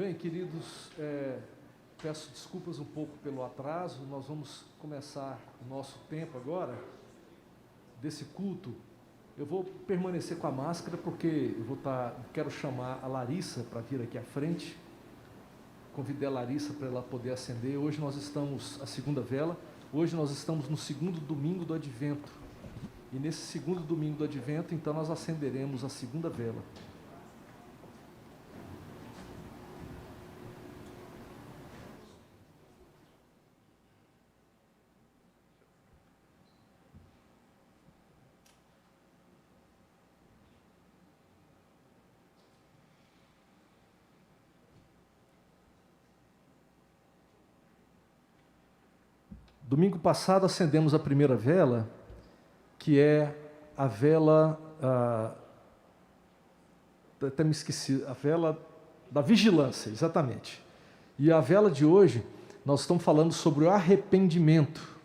Bem, queridos, peço desculpas um pouco pelo atraso. Nós vamos começar o nosso tempo agora, desse culto. Eu vou permanecer com a máscara porque quero chamar a Larissa para vir aqui à frente. Convidei a Larissa para ela poder acender. Hoje nós estamos, a segunda vela, hoje nós estamos no segundo domingo do Advento. E nesse segundo domingo do Advento, então, nós acenderemos a segunda vela. Domingo passado acendemos a primeira vela, que é a vela, até me esqueci, a vela da vigilância, exatamente. E a vela de hoje, nós estamos falando sobre o arrependimento.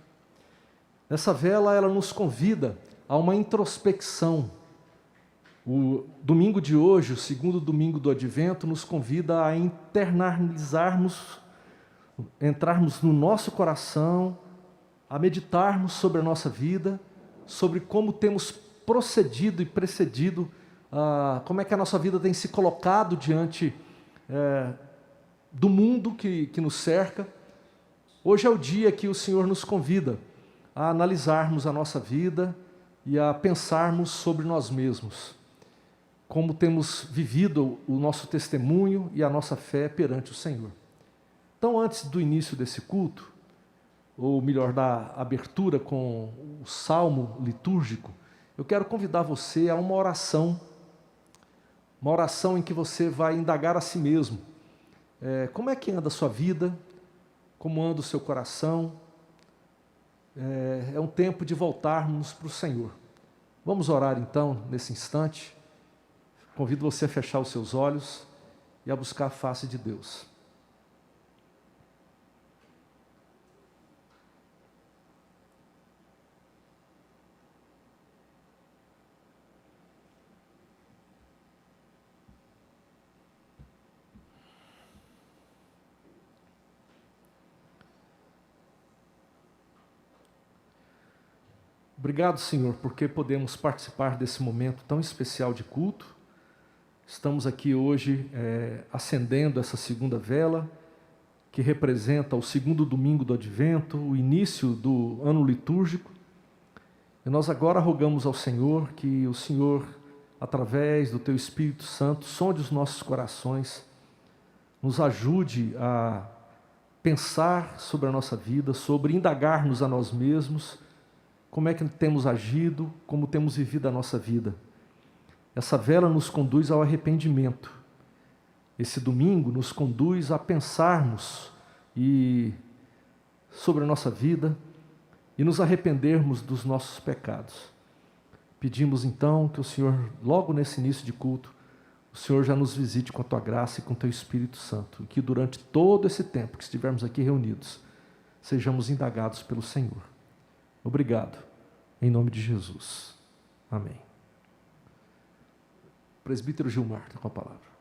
Essa vela, ela nos convida a uma introspecção. O domingo de hoje, o segundo domingo do Advento, nos convida a internalizarmos, entrarmos no nosso coração, a meditarmos sobre a nossa vida, sobre como temos procedido e precedido, como é que a nossa vida tem se colocado diante do mundo que nos cerca. Hoje é o dia que o Senhor nos convida a analisarmos a nossa vida e a pensarmos sobre nós mesmos, como temos vivido o nosso testemunho e a nossa fé perante o Senhor. Então, antes do início desse culto, ou melhor, da abertura com o salmo litúrgico, eu quero convidar você a uma oração em que você vai indagar a si mesmo. Como é que anda a sua vida? Como anda o seu coração? É um tempo de voltarmos para o Senhor. Vamos orar então, nesse instante. Convido você a fechar os seus olhos e a buscar a face de Deus. Obrigado, Senhor, porque podemos participar desse momento tão especial de culto. Estamos aqui hoje acendendo essa segunda vela, que representa o segundo domingo do Advento, o início do ano litúrgico. E nós agora rogamos ao Senhor que o Senhor, através do Teu Espírito Santo, sonde os nossos corações, nos ajude a pensar sobre a nossa vida, sobre indagar-nos a nós mesmos, como é que temos agido, como temos vivido a nossa vida. Essa vela nos conduz ao arrependimento. Esse domingo nos conduz a pensarmos sobre a nossa vida e nos arrependermos dos nossos pecados. Pedimos então que o Senhor, logo nesse início de culto, o Senhor já nos visite com a Tua graça e com o Teu Espírito Santo, e que durante todo esse tempo que estivermos aqui reunidos, sejamos indagados pelo Senhor. Obrigado, em nome de Jesus. Amém. Presbítero Gilmar, está com a palavra.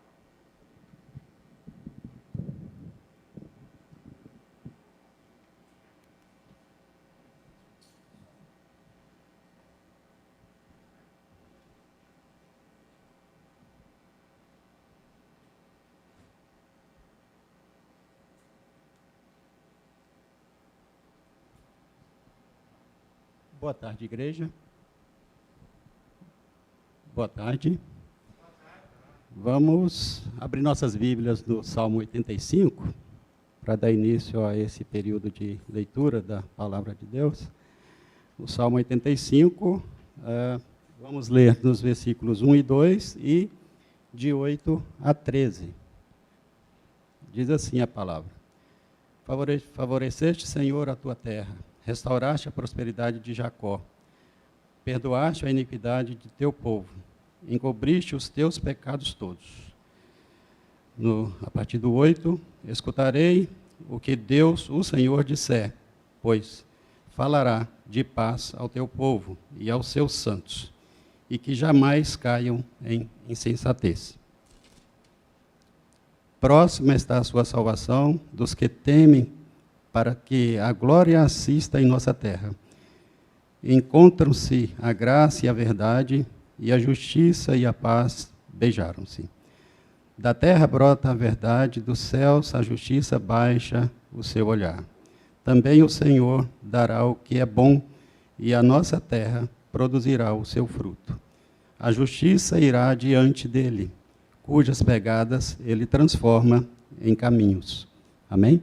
Boa tarde, igreja. Boa tarde. Vamos abrir nossas Bíblias no Salmo 85, para dar início a esse período de leitura da Palavra de Deus. O Salmo 85, vamos ler nos versículos 1 e 2 e de 8 a 13. Diz assim a palavra: Favoreceste, Senhor, a tua terra, restauraste a prosperidade de Jacó, perdoaste a iniquidade de teu povo, encobriste os teus pecados todos. A partir do 8, escutarei o que Deus, o Senhor, disser, pois falará de paz ao teu povo e aos seus santos, e que jamais caiam em insensatez. Próxima está a sua salvação dos que temem, para que a glória assista em nossa terra. Encontram-se a graça e a verdade, e a justiça e a paz beijaram-se. Da terra brota a verdade, dos céus a justiça baixa o seu olhar. Também o Senhor dará o que é bom, e a nossa terra produzirá o seu fruto. A justiça irá diante dele, cujas pegadas ele transforma em caminhos. Amém?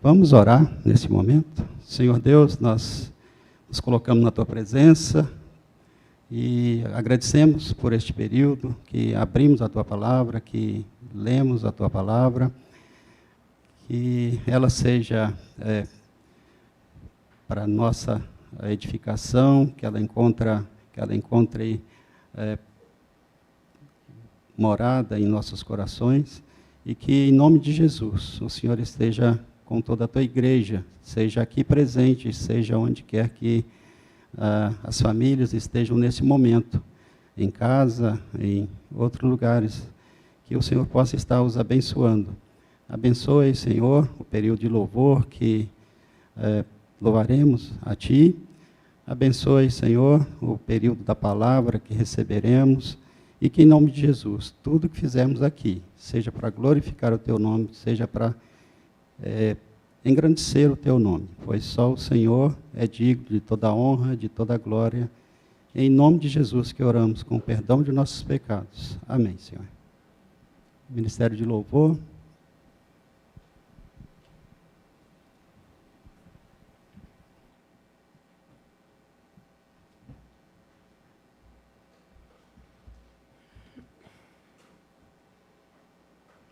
Vamos orar nesse momento. Senhor Deus, nós nos colocamos na tua presença e agradecemos por este período que abrimos a tua palavra, que lemos a tua palavra, que ela seja para nossa edificação, que ela encontre morada em nossos corações, e que, em nome de Jesus, o Senhor esteja com toda a tua igreja, seja aqui presente, seja onde quer que as famílias estejam nesse momento, em casa, em outros lugares, que o Senhor possa estar os abençoando. Abençoe, Senhor, o período de louvor que louvaremos a Ti. Abençoe, Senhor, o período da palavra que receberemos, e que, em nome de Jesus, tudo que fizermos aqui, seja para glorificar o Teu nome, seja para engrandecer o Teu nome, pois só o Senhor é digno de toda a honra, de toda a glória. Em nome de Jesus que oramos, com o perdão de nossos pecados. Amém, Senhor. Ministério de Louvor.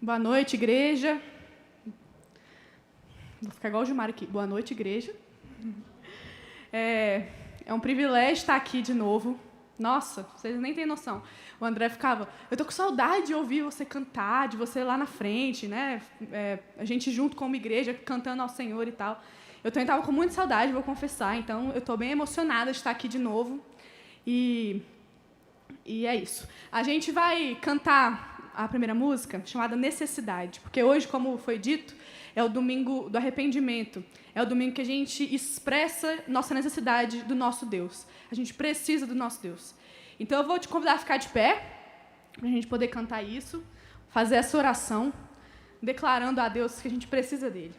Boa noite, igreja. Vou ficar igual o Gilmar aqui. Boa noite, igreja. É um privilégio estar aqui de novo. Nossa, vocês nem têm noção. O André ficava, eu tô com saudade de ouvir você cantar, de você lá na frente, né? A gente junto como igreja, cantando ao Senhor e tal. Eu também estava com muita saudade, vou confessar. Então, eu estou bem emocionada de estar aqui de novo. E é isso. A gente vai cantar a primeira música, chamada Necessidade, porque hoje, como foi dito, é o domingo do arrependimento, é o domingo que a gente expressa nossa necessidade do nosso Deus. A gente precisa do nosso Deus. Então, eu vou te convidar a ficar de pé, para a gente poder cantar isso, fazer essa oração, declarando a Deus que a gente precisa dele.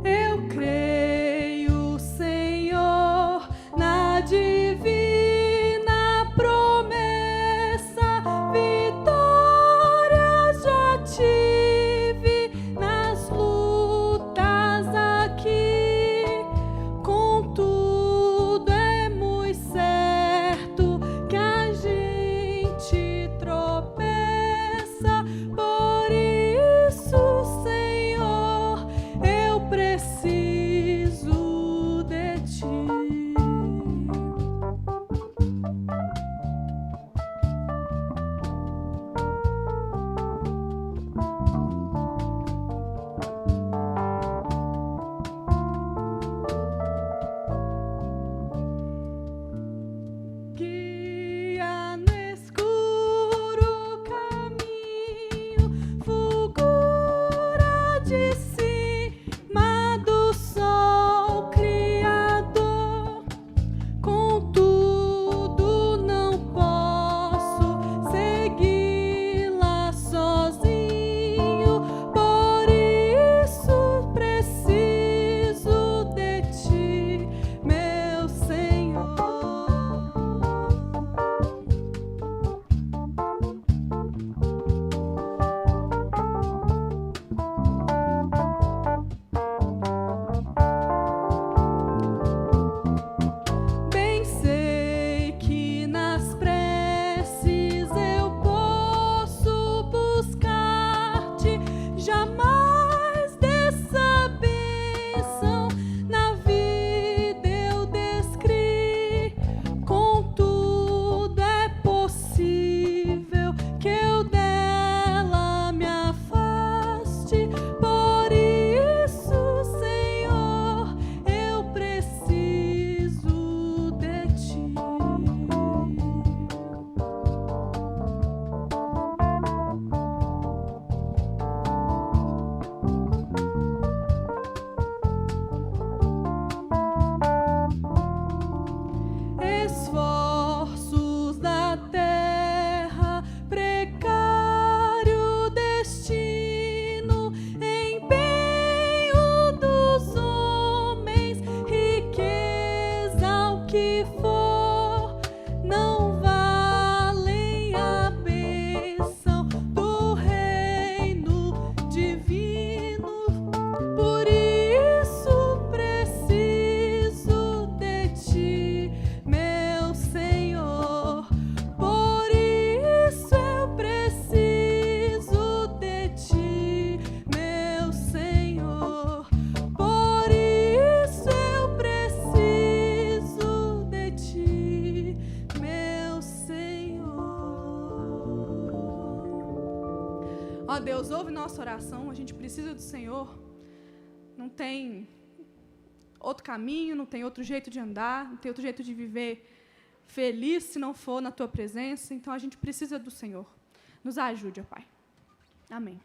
Eu creio, Senhor, Deus ouve nossa oração, a gente precisa do Senhor. Não tem outro caminho, não tem outro jeito de andar, não tem outro jeito de viver feliz se não for na Tua presença. Então, a gente precisa do Senhor. Nos ajude, ó Pai. Amém.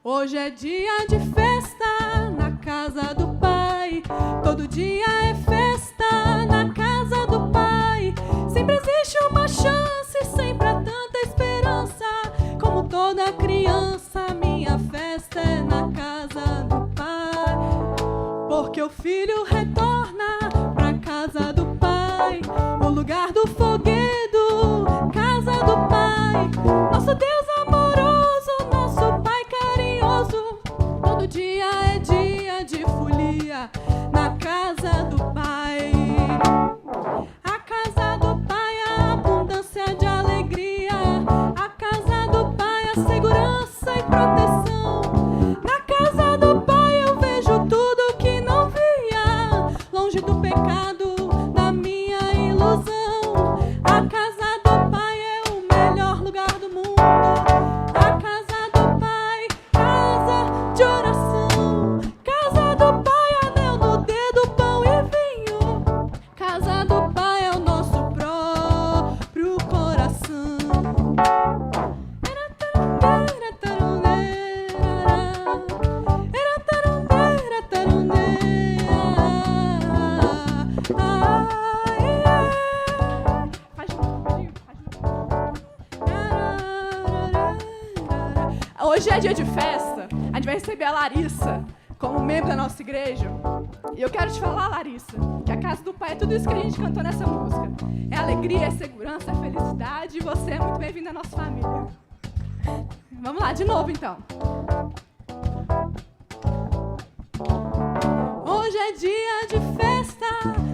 Hoje é dia de festa na casa do Pai. Todo dia é festa na casa do Pai. Sempre existe uma chance, sempre há tanta esperança. Como toda criança, minha festa é na casa do Pai. Porque o filho retorna pra casa do Pai, o lugar do foguedo, casa do Pai. Nosso Deus amoroso, nosso Pai carinhoso. Todo dia é dia de folia na casa do Pai. A casa do Pai é a abundância de alegria. A casa do Pai é segurança e proteção. Na casa do Pai eu vejo tudo que não via, longe do pecado, da minha ilusão. A casa do Pai é o melhor lugar do mundo. A casa do Pai, casa de oração. Casa do Pai, anel no dedo, pão e vinho. Casa do Pai é o nosso próprio coração. Faz de novo, rapidinho, faz de novo. Hoje é dia de festa. A gente vai receber a Larissa como membro da nossa igreja. E eu quero te falar, Larissa, que a casa do Pai é tudo isso que a gente cantou nessa música. É alegria, é segurança, é felicidade. E você é muito bem-vindo à nossa família. Vamos lá, de novo, então. Hoje é dia de festa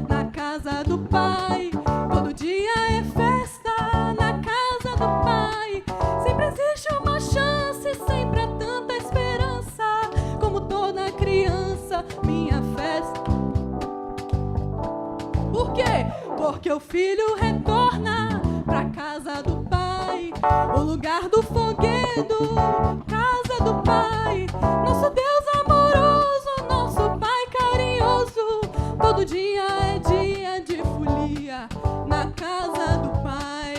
na casa do Pai. Todo dia é festa na casa do Pai. Sempre existe uma chance, sempre há tanta esperança. Como toda criança, minha festa. Por quê? Porque o filho retorna pra casa do Pai, o lugar do foguedo, casa do Pai. Nosso Deus amoroso, nosso Pai carinhoso. Todo dia é dia de folia na casa do Pai.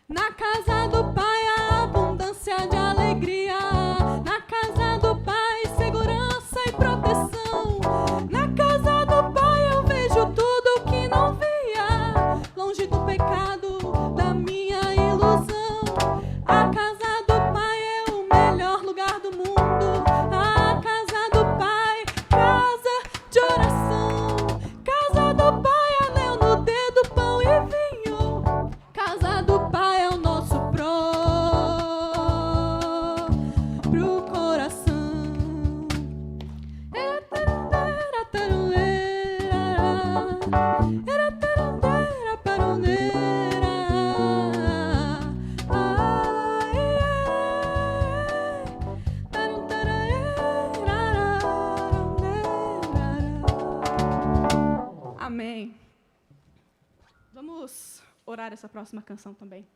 Na casa do Pai a abundância de alegria. Na casa do Pai segurança e proteção. Na casa do Pai eu vejo tudo que não via, longe do pecado, da minha ilusão. A casa do Pai é o melhor lugar do mundo. A casa do Pai, casa de oração. Casa do Pai, anel no dedo, pão e vinho. Casa do Pai é o nosso próprio coração. Amém. Vamos orar essa próxima canção também.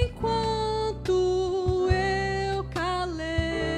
Enquanto eu calei,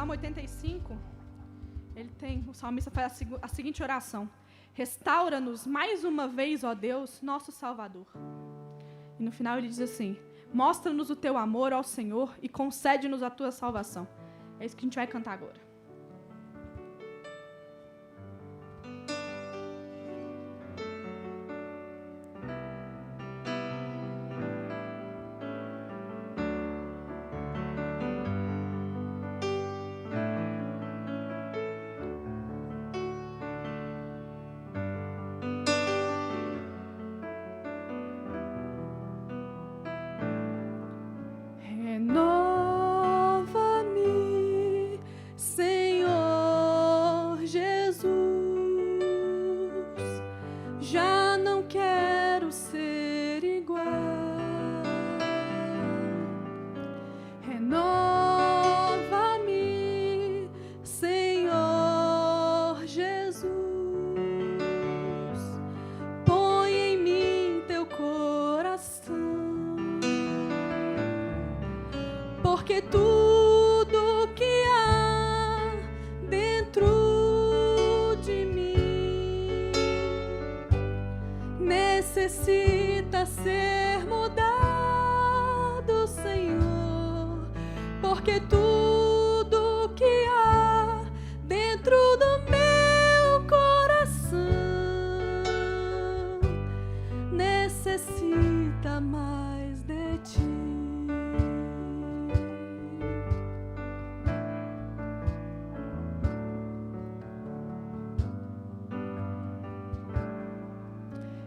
Salmo 85, o salmista faz a seguinte oração: restaura-nos mais uma vez, ó Deus, nosso Salvador. E no final ele diz assim: mostra-nos o teu amor, ó Senhor, e concede-nos a tua salvação. É isso que a gente vai cantar agora. Renova-me, Senhor Jesus. Já não quero ser igual. Renova-me, Senhor Jesus. Põe em mim teu coração, porque tudo que há dentro de mim necessita ser mudado, Senhor, porque tudo que há dentro do meu coração necessita mais de ti.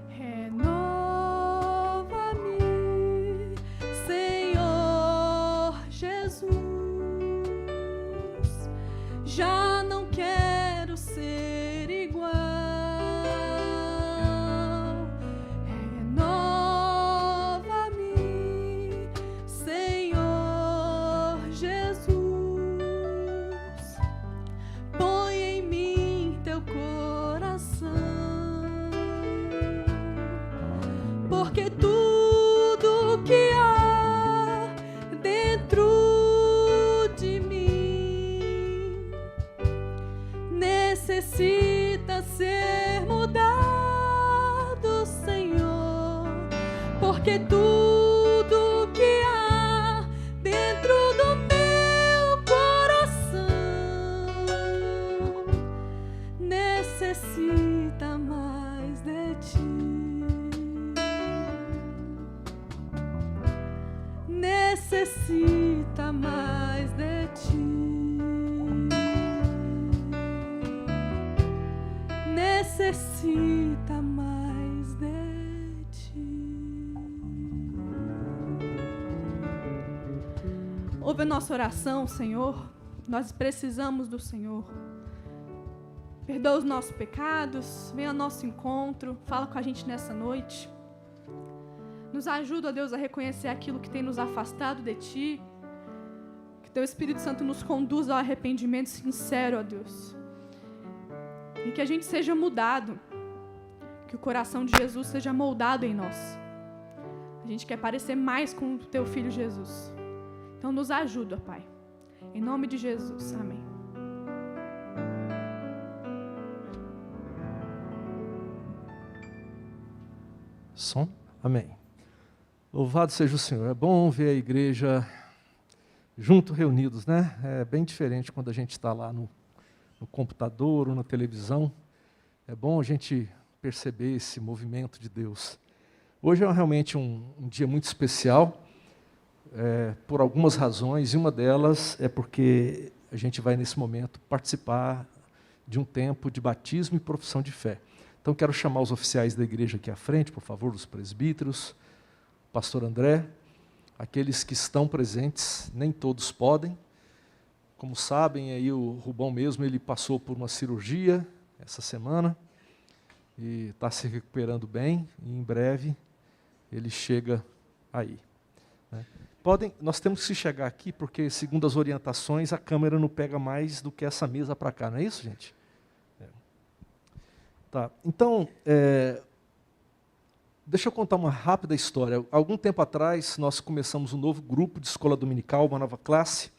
Renova-me, Senhor Jesus. Já não quero ser igual. Renova-me, Senhor Jesus. Põe em mim teu coração, porque tudo que há dentro de mim necessita ser mudado, Senhor, porque tudo que há dentro do meu coração necessita mais de ti. Necessita mais de ti. Necessita mais de ti. Ouve a nossa oração, Senhor. Nós precisamos do Senhor. Perdoa os nossos pecados, vem ao nosso encontro, fala com a gente nessa noite. Nos ajuda, ó Deus, a reconhecer aquilo que tem nos afastado de Ti. Que Teu Espírito Santo nos conduza ao arrependimento sincero, ó Deus. E que a gente seja mudado. Que o coração de Jesus seja moldado em nós. A gente quer parecer mais com o Teu Filho Jesus. Então nos ajuda, Pai. Em nome de Jesus. Amém. Som? Amém. Louvado seja o Senhor. É bom ver a igreja junto, reunidos, né? É bem diferente quando a gente está lá no computador ou na televisão. É bom a gente perceber esse movimento de Deus. Hoje é realmente um dia muito especial, por algumas razões, e uma delas é porque a gente vai, nesse momento, participar de um tempo de batismo e profissão de fé. Então, quero chamar os oficiais da igreja aqui à frente, por favor, os presbíteros, pastor André, aqueles que estão presentes, nem todos podem. Como sabem, aí o Rubão mesmo, ele passou por uma cirurgia essa semana e está se recuperando bem, e em breve ele chega aí. Né? Nós temos que chegar aqui, porque, segundo as orientações, a câmera não pega mais do que essa mesa para cá, não é isso, gente? Tá. Então, deixa eu contar uma rápida história. Algum tempo atrás, nós começamos um novo grupo de escola dominical, uma nova classe,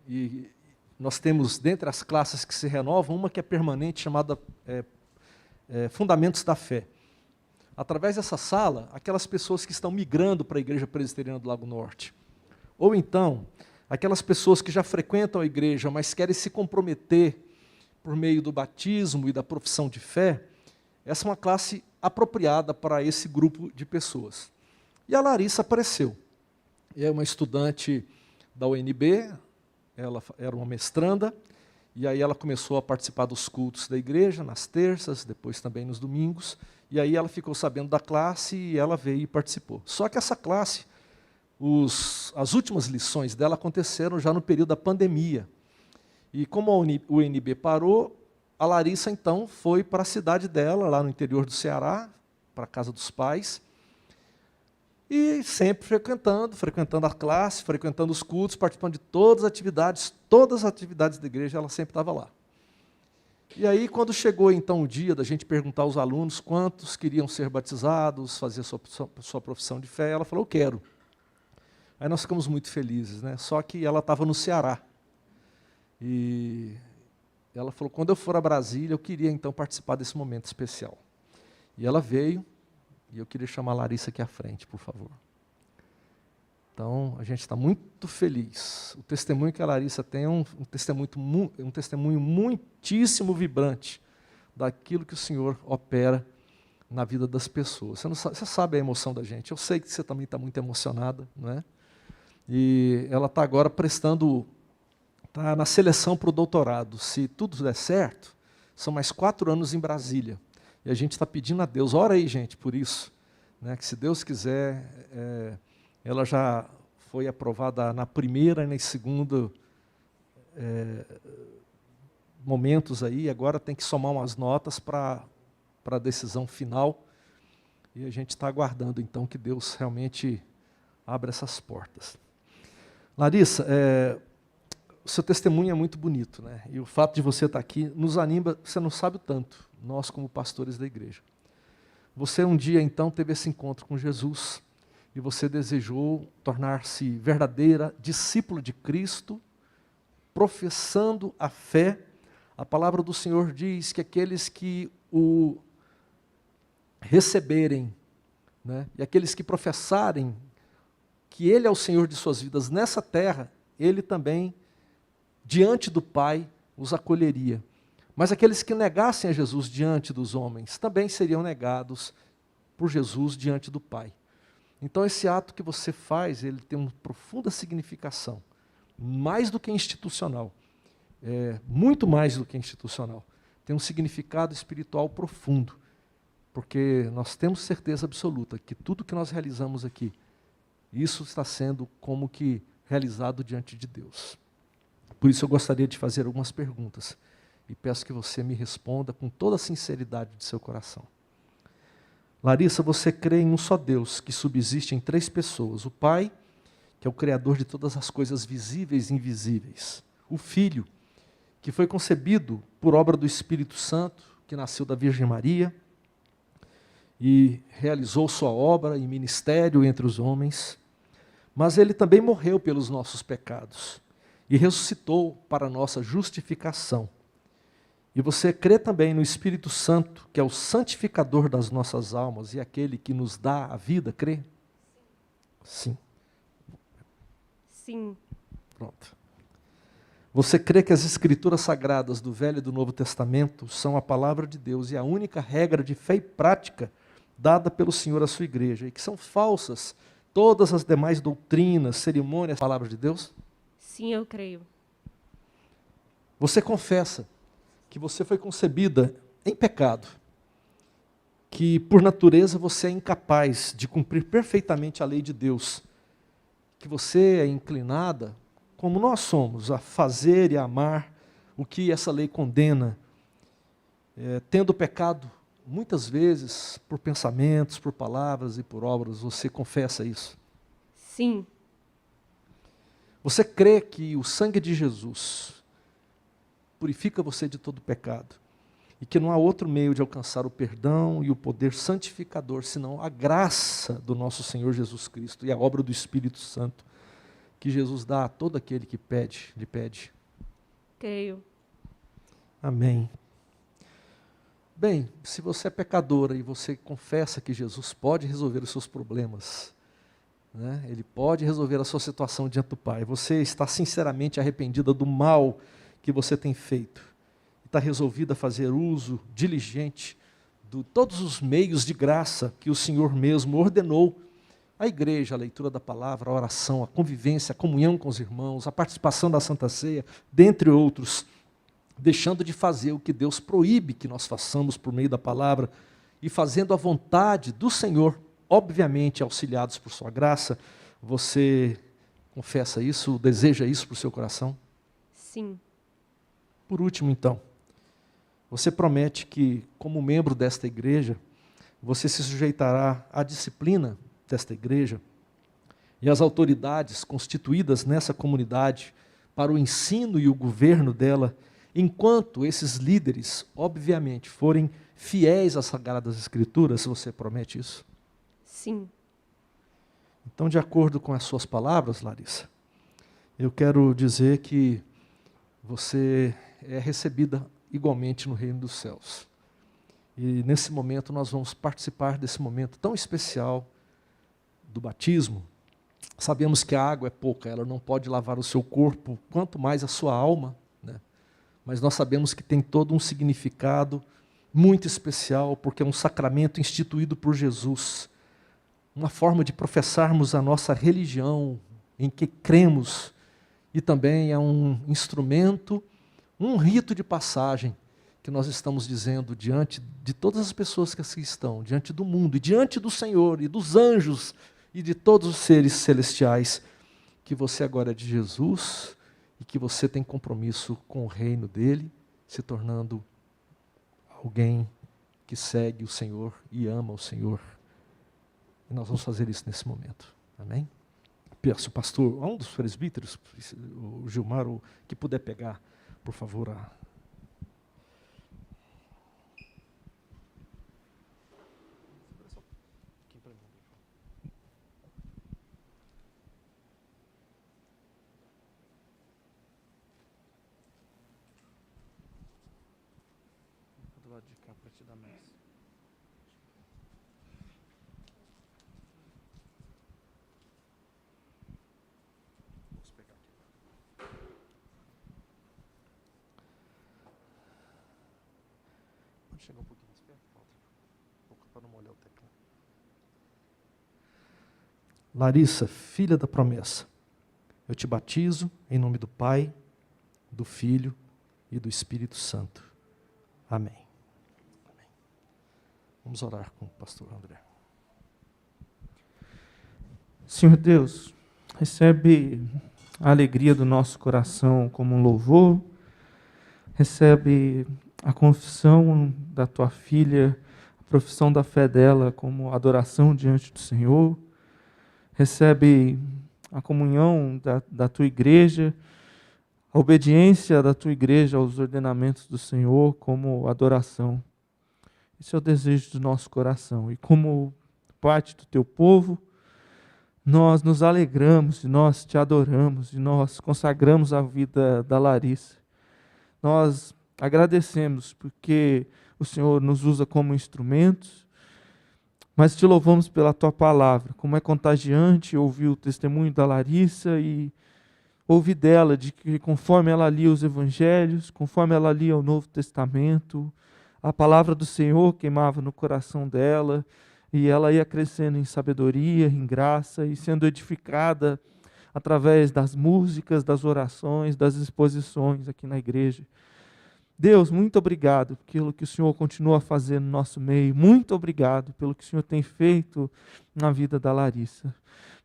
e nós temos, dentre as classes que se renovam, uma que é permanente, chamada Fundamentos da Fé. Através dessa sala, aquelas pessoas que estão migrando para a Igreja Presbiteriana do Lago Norte, ou então, aquelas pessoas que já frequentam a igreja, mas querem se comprometer por meio do batismo e da profissão de fé, essa é uma classe apropriada para esse grupo de pessoas. E a Larissa apareceu. É uma estudante da UNB, ela era uma mestranda, e aí ela começou a participar dos cultos da igreja, nas terças, depois também nos domingos, e aí ela ficou sabendo da classe e ela veio e participou. Só que essa classe, as últimas lições dela aconteceram já no período da pandemia. E como a UNB parou, a Larissa então foi para a cidade dela, lá no interior do Ceará, para a casa dos pais, e sempre frequentando a classe, frequentando os cultos, participando de todas as atividades da igreja, ela sempre estava lá. E aí, quando chegou então o dia da gente perguntar aos alunos quantos queriam ser batizados, fazer sua profissão de fé, ela falou, eu quero. Aí nós ficamos muito felizes, né? Só que ela estava no Ceará. E ela falou, quando eu for a Brasília, eu queria então participar desse momento especial. E ela veio, e eu queria chamar a Larissa aqui à frente, por favor. Então, a gente está muito feliz. O testemunho que a Larissa tem é um testemunho muitíssimo vibrante daquilo que o Senhor opera na vida das pessoas. Você sabe a emoção da gente. Eu sei que você também está muito emocionada, não é? E ela está agora está na seleção para o doutorado. Se tudo der certo, são mais 4 anos em Brasília. E a gente está pedindo a Deus, ora aí, gente, por isso, né, que se Deus quiser, ela já foi aprovada na primeira e na segunda momentos aí, agora tem que somar umas notas para a decisão final. E a gente está aguardando, então, que Deus realmente abra essas portas. Larissa, o seu testemunho é muito bonito, né? E o fato de você estar aqui nos anima, você não sabe o tanto, nós como pastores da igreja. Você um dia, então, teve esse encontro com Jesus e você desejou tornar-se verdadeira discípula de Cristo, professando a fé. A palavra do Senhor diz que aqueles que o receberem, né, e aqueles que professarem que Ele é o Senhor de suas vidas nessa terra, Ele também, diante do Pai, os acolheria. Mas aqueles que negassem a Jesus diante dos homens, também seriam negados por Jesus diante do Pai. Então esse ato que você faz, ele tem uma profunda significação, mais do que institucional, muito mais do que institucional. Tem um significado espiritual profundo, porque nós temos certeza absoluta que tudo que nós realizamos aqui, isso está sendo como que realizado diante de Deus. Por isso eu gostaria de fazer algumas perguntas e peço que você me responda com toda a sinceridade de seu coração. Larissa, você crê em um só Deus que subsiste em 3 pessoas: o Pai, que é o Criador de todas as coisas visíveis e invisíveis; o Filho, que foi concebido por obra do Espírito Santo, que nasceu da Virgem Maria e realizou sua obra e ministério entre os homens, mas ele também morreu pelos nossos pecados e ressuscitou para a nossa justificação. E você crê também no Espírito Santo, que é o santificador das nossas almas e aquele que nos dá a vida, crê? Sim. Sim. Pronto. Você crê que as Escrituras Sagradas do Velho e do Novo Testamento são a palavra de Deus e a única regra de fé e prática dada pelo Senhor à sua igreja, e que são falsas todas as demais doutrinas, cerimônias, palavras de Deus? Sim, eu creio. Você confessa que você foi concebida em pecado, que por natureza você é incapaz de cumprir perfeitamente a lei de Deus, que você é inclinada, como nós somos, a fazer e a amar o que essa lei condena, tendo pecado muitas vezes por pensamentos, por palavras e por obras. Você confessa isso? Sim. Você crê que o sangue de Jesus purifica você de todo pecado e que não há outro meio de alcançar o perdão e o poder santificador senão a graça do nosso Senhor Jesus Cristo e a obra do Espírito Santo que Jesus dá a todo aquele que lhe pede? Creio. Amém. Bem, se você é pecadora e você confessa que Jesus pode resolver os seus problemas, né? Ele pode resolver a sua situação diante do Pai, você está sinceramente arrependida do mal que você tem feito, está resolvida a fazer uso diligente de todos os meios de graça que o Senhor mesmo ordenou, a igreja, a leitura da palavra, a oração, a convivência, a comunhão com os irmãos, a participação da Santa Ceia, dentre outros, deixando de fazer o que Deus proíbe que nós façamos por meio da palavra e fazendo a vontade do Senhor, obviamente auxiliados por sua graça. Você confessa isso, deseja isso para o seu coração? Sim. Por último, então, você promete que, como membro desta igreja, você se sujeitará à disciplina desta igreja e às autoridades constituídas nessa comunidade para o ensino e o governo dela, enquanto esses líderes, obviamente, forem fiéis às Sagradas Escrituras. Você promete isso? Sim. Então, de acordo com as suas palavras, Larissa, eu quero dizer que você é recebida igualmente no reino dos céus. E nesse momento nós vamos participar desse momento tão especial do batismo. Sabemos que a água é pouca, ela não pode lavar o seu corpo, quanto mais a sua alma, né? Mas nós sabemos que tem todo um significado muito especial, porque é um sacramento instituído por Jesus, uma forma de professarmos a nossa religião, em que cremos, e também é um instrumento, um rito de passagem, que nós estamos dizendo diante de todas as pessoas que aqui estão, diante do mundo, e diante do Senhor, e dos anjos, e de todos os seres celestiais, que você agora é de Jesus, e que você tem compromisso com o reino dele, se tornando alguém que segue o Senhor e ama o Senhor. E nós vamos fazer isso nesse momento. Amém? Peço, pastor, a um dos presbíteros, o Gilmar, que puder pegar, por favor, do lado de cá para te dar mais. Vamos pegar aqui. Pode chegar um pouquinho mais perto, falta um pouco para não molhar o teclado. Larissa, filha da promessa, eu te batizo em nome do Pai, do Filho e do Espírito Santo. Amém. Amém. Vamos orar com o pastor André. Senhor Deus, recebe a alegria do nosso coração como um louvor, recebe a confissão da tua filha, a profissão da fé dela como adoração diante do Senhor, recebe a comunhão da tua igreja, a obediência da tua igreja aos ordenamentos do Senhor como adoração. Esse é o desejo do nosso coração. E como parte do teu povo, nós nos alegramos e nós te adoramos e nós consagramos a vida da Larissa. Nós agradecemos porque o Senhor nos usa como instrumentos, mas te louvamos pela tua palavra. Como é contagiante ouvir o testemunho da Larissa e ouvir dela de que conforme ela lia os evangelhos, conforme ela lia o Novo Testamento, a palavra do Senhor queimava no coração dela e ela ia crescendo em sabedoria, em graça e sendo edificada através das músicas, das orações, das exposições aqui na igreja. Deus, muito obrigado pelo que o Senhor continua a fazer no nosso meio. Muito obrigado pelo que o Senhor tem feito na vida da Larissa.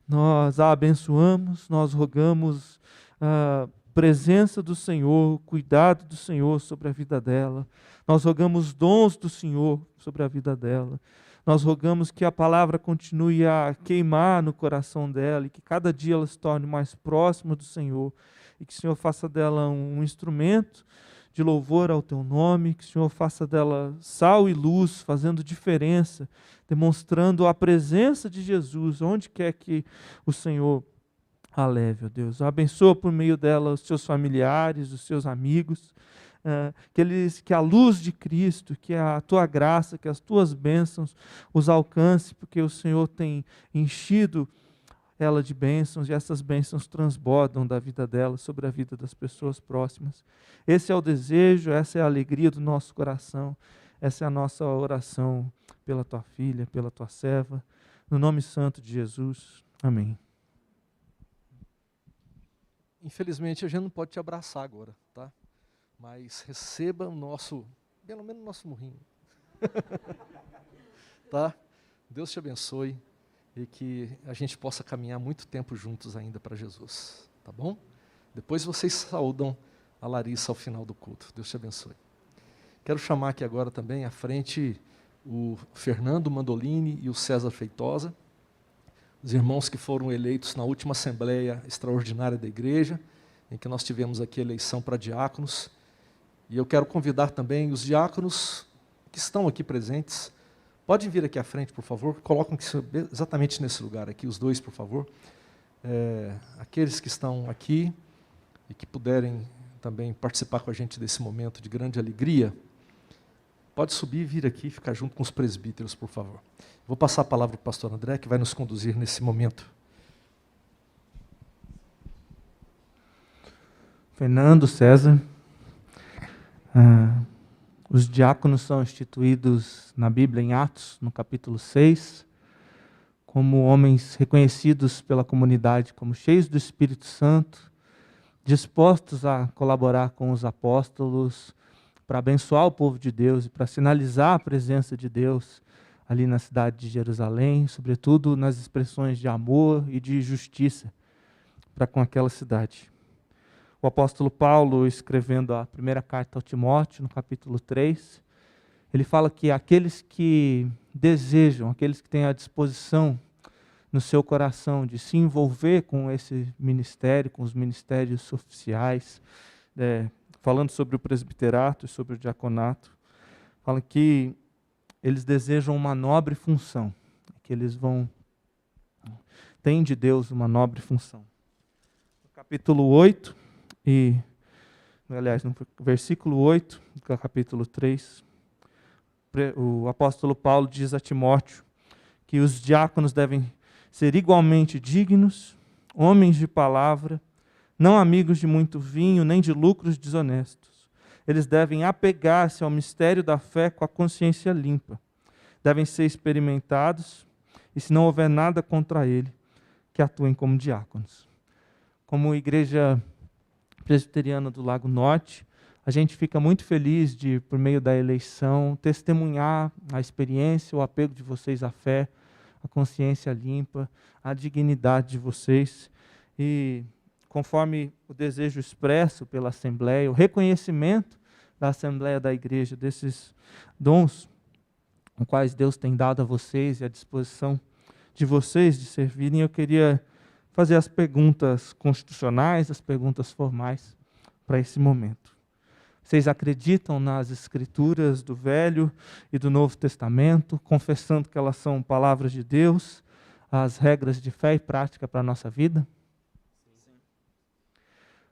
Nós a abençoamos, nós rogamos a presença do Senhor, o cuidado do Senhor sobre a vida dela. Nós rogamos dons do Senhor sobre a vida dela. Nós rogamos que a palavra continue a queimar no coração dela e que cada dia ela se torne mais próxima do Senhor e que o Senhor faça dela um instrumento de louvor ao teu nome, que o Senhor faça dela sal e luz, fazendo diferença, demonstrando a presença de Jesus onde quer que o Senhor a leve, ó Deus. Abençoa por meio dela os seus familiares, os seus amigos, que a luz de Cristo, que a tua graça, que as tuas bênçãos os alcance, porque o Senhor tem enchido ela de bênçãos, e essas bênçãos transbordam da vida dela sobre a vida das pessoas próximas. Esse é o desejo, essa é a alegria do nosso coração, essa é a nossa oração pela tua filha, pela tua serva, no nome santo de Jesus. Amém. Infelizmente, a gente não pode te abraçar agora, tá? Mas receba o nosso, pelo menos o nosso murrinho. Tá? Deus te abençoe e que a gente possa caminhar muito tempo juntos ainda para Jesus, tá bom? Depois vocês saúdam a Larissa ao final do culto. Deus te abençoe. Quero chamar aqui agora também à frente o Fernando Mandolini e o César Feitosa, os irmãos que foram eleitos na última Assembleia Extraordinária da Igreja, em que nós tivemos aqui a eleição para diáconos. E eu quero convidar também os diáconos que estão aqui presentes. Podem vir aqui à frente, por favor. Colocam exatamente nesse lugar aqui, os dois, por favor. Aqueles que estão aqui e que puderem também participar com a gente desse momento de grande alegria, pode subir e vir aqui e ficar junto com os presbíteros, por favor. Vou passar a palavra para o pastor André, que vai nos conduzir nesse momento. Fernando, César, os diáconos são instituídos na Bíblia em Atos, no capítulo 6, como homens reconhecidos pela comunidade como cheios do Espírito Santo, dispostos a colaborar com os apóstolos para abençoar o povo de Deus e para sinalizar a presença de Deus ali na cidade de Jerusalém, sobretudo nas expressões de amor e de justiça para com aquela cidade. O apóstolo Paulo, escrevendo a primeira carta ao Timóteo, no capítulo 3, ele fala que aqueles que desejam, aqueles que têm a disposição no seu coração de se envolver com esse ministério, com os ministérios oficiais, falando sobre o presbiterato e sobre o diaconato, fala que eles desejam uma nobre função, que eles têm de Deus uma nobre função. No capítulo 8, no versículo 8 do capítulo 3, o apóstolo Paulo diz a Timóteo que os diáconos devem ser igualmente dignos, homens de palavra, não amigos de muito vinho, nem de lucros desonestos. Eles devem apegar-se ao mistério da fé com a consciência limpa. Devem ser experimentados, e se não houver nada contra ele, que atuem como diáconos. Como igreja presbiteriana do Lago Norte, a gente fica muito feliz de, por meio da eleição, testemunhar a experiência, o apego de vocês à fé, a consciência limpa, a dignidade de vocês. E conforme o desejo expresso pela Assembleia, o reconhecimento da Assembleia da Igreja, desses dons, os quais Deus tem dado a vocês e a disposição de vocês de servirem, eu queria fazer as perguntas constitucionais, as perguntas formais para esse momento. Vocês acreditam nas Escrituras do Velho e do Novo Testamento, confessando que elas são palavras de Deus, as regras de fé e prática para a nossa vida? Sim.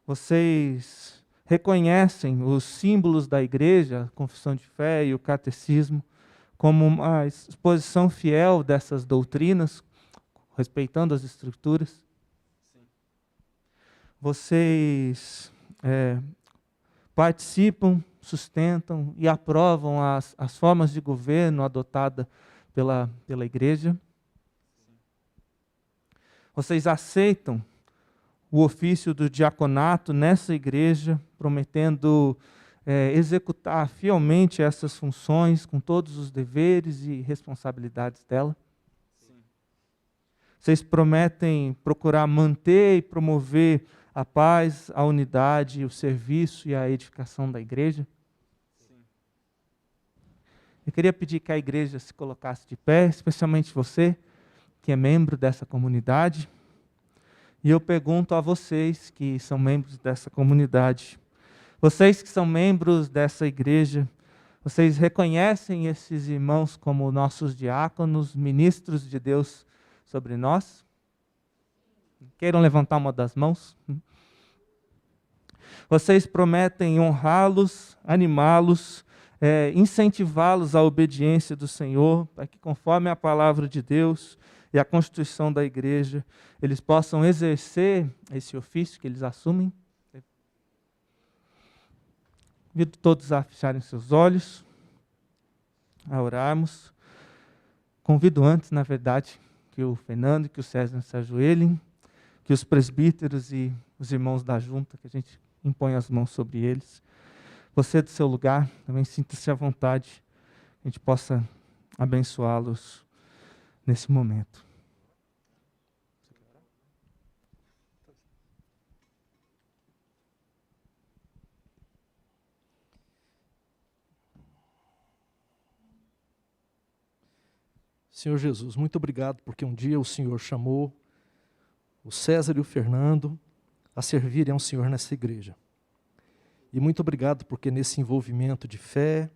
Vocês reconhecem os símbolos da igreja, a confissão de fé e o catecismo, como uma exposição fiel dessas doutrinas, respeitando as Escrituras? Sim. Vocês participam, sustentam e aprovam as formas de governo adotadas pela igreja? Sim. Vocês aceitam o ofício do diaconato nessa igreja, prometendo executar fielmente essas funções com todos os deveres e responsabilidades dela? Sim. Vocês prometem procurar manter e promover a paz, a unidade, o serviço e a edificação da igreja? Sim. Eu queria pedir que a igreja se colocasse de pé, especialmente você, que é membro dessa comunidade. E eu pergunto a vocês que são membros dessa comunidade, vocês que são membros dessa igreja, vocês reconhecem esses irmãos como nossos diáconos, ministros de Deus sobre nós? queiram levantar uma das mãos. Vocês prometem honrá-los, animá-los, incentivá-los à obediência do Senhor, para que, conforme a palavra de Deus e a constituição da igreja, eles possam exercer esse ofício que eles assumem. Convido todos a fecharem seus olhos, a orarmos. Convido antes, na verdade, que o Fernando e que o César se ajoelhem, que os presbíteros e os irmãos da junta, que a gente impõe as mãos sobre eles. Você do seu lugar, também sinta-se à vontade, que a gente possa abençoá-los nesse momento. Senhor Jesus, muito obrigado porque um dia o Senhor chamou o César e o Fernando a servirem ao Senhor nessa igreja. E muito obrigado porque nesse envolvimento de fé,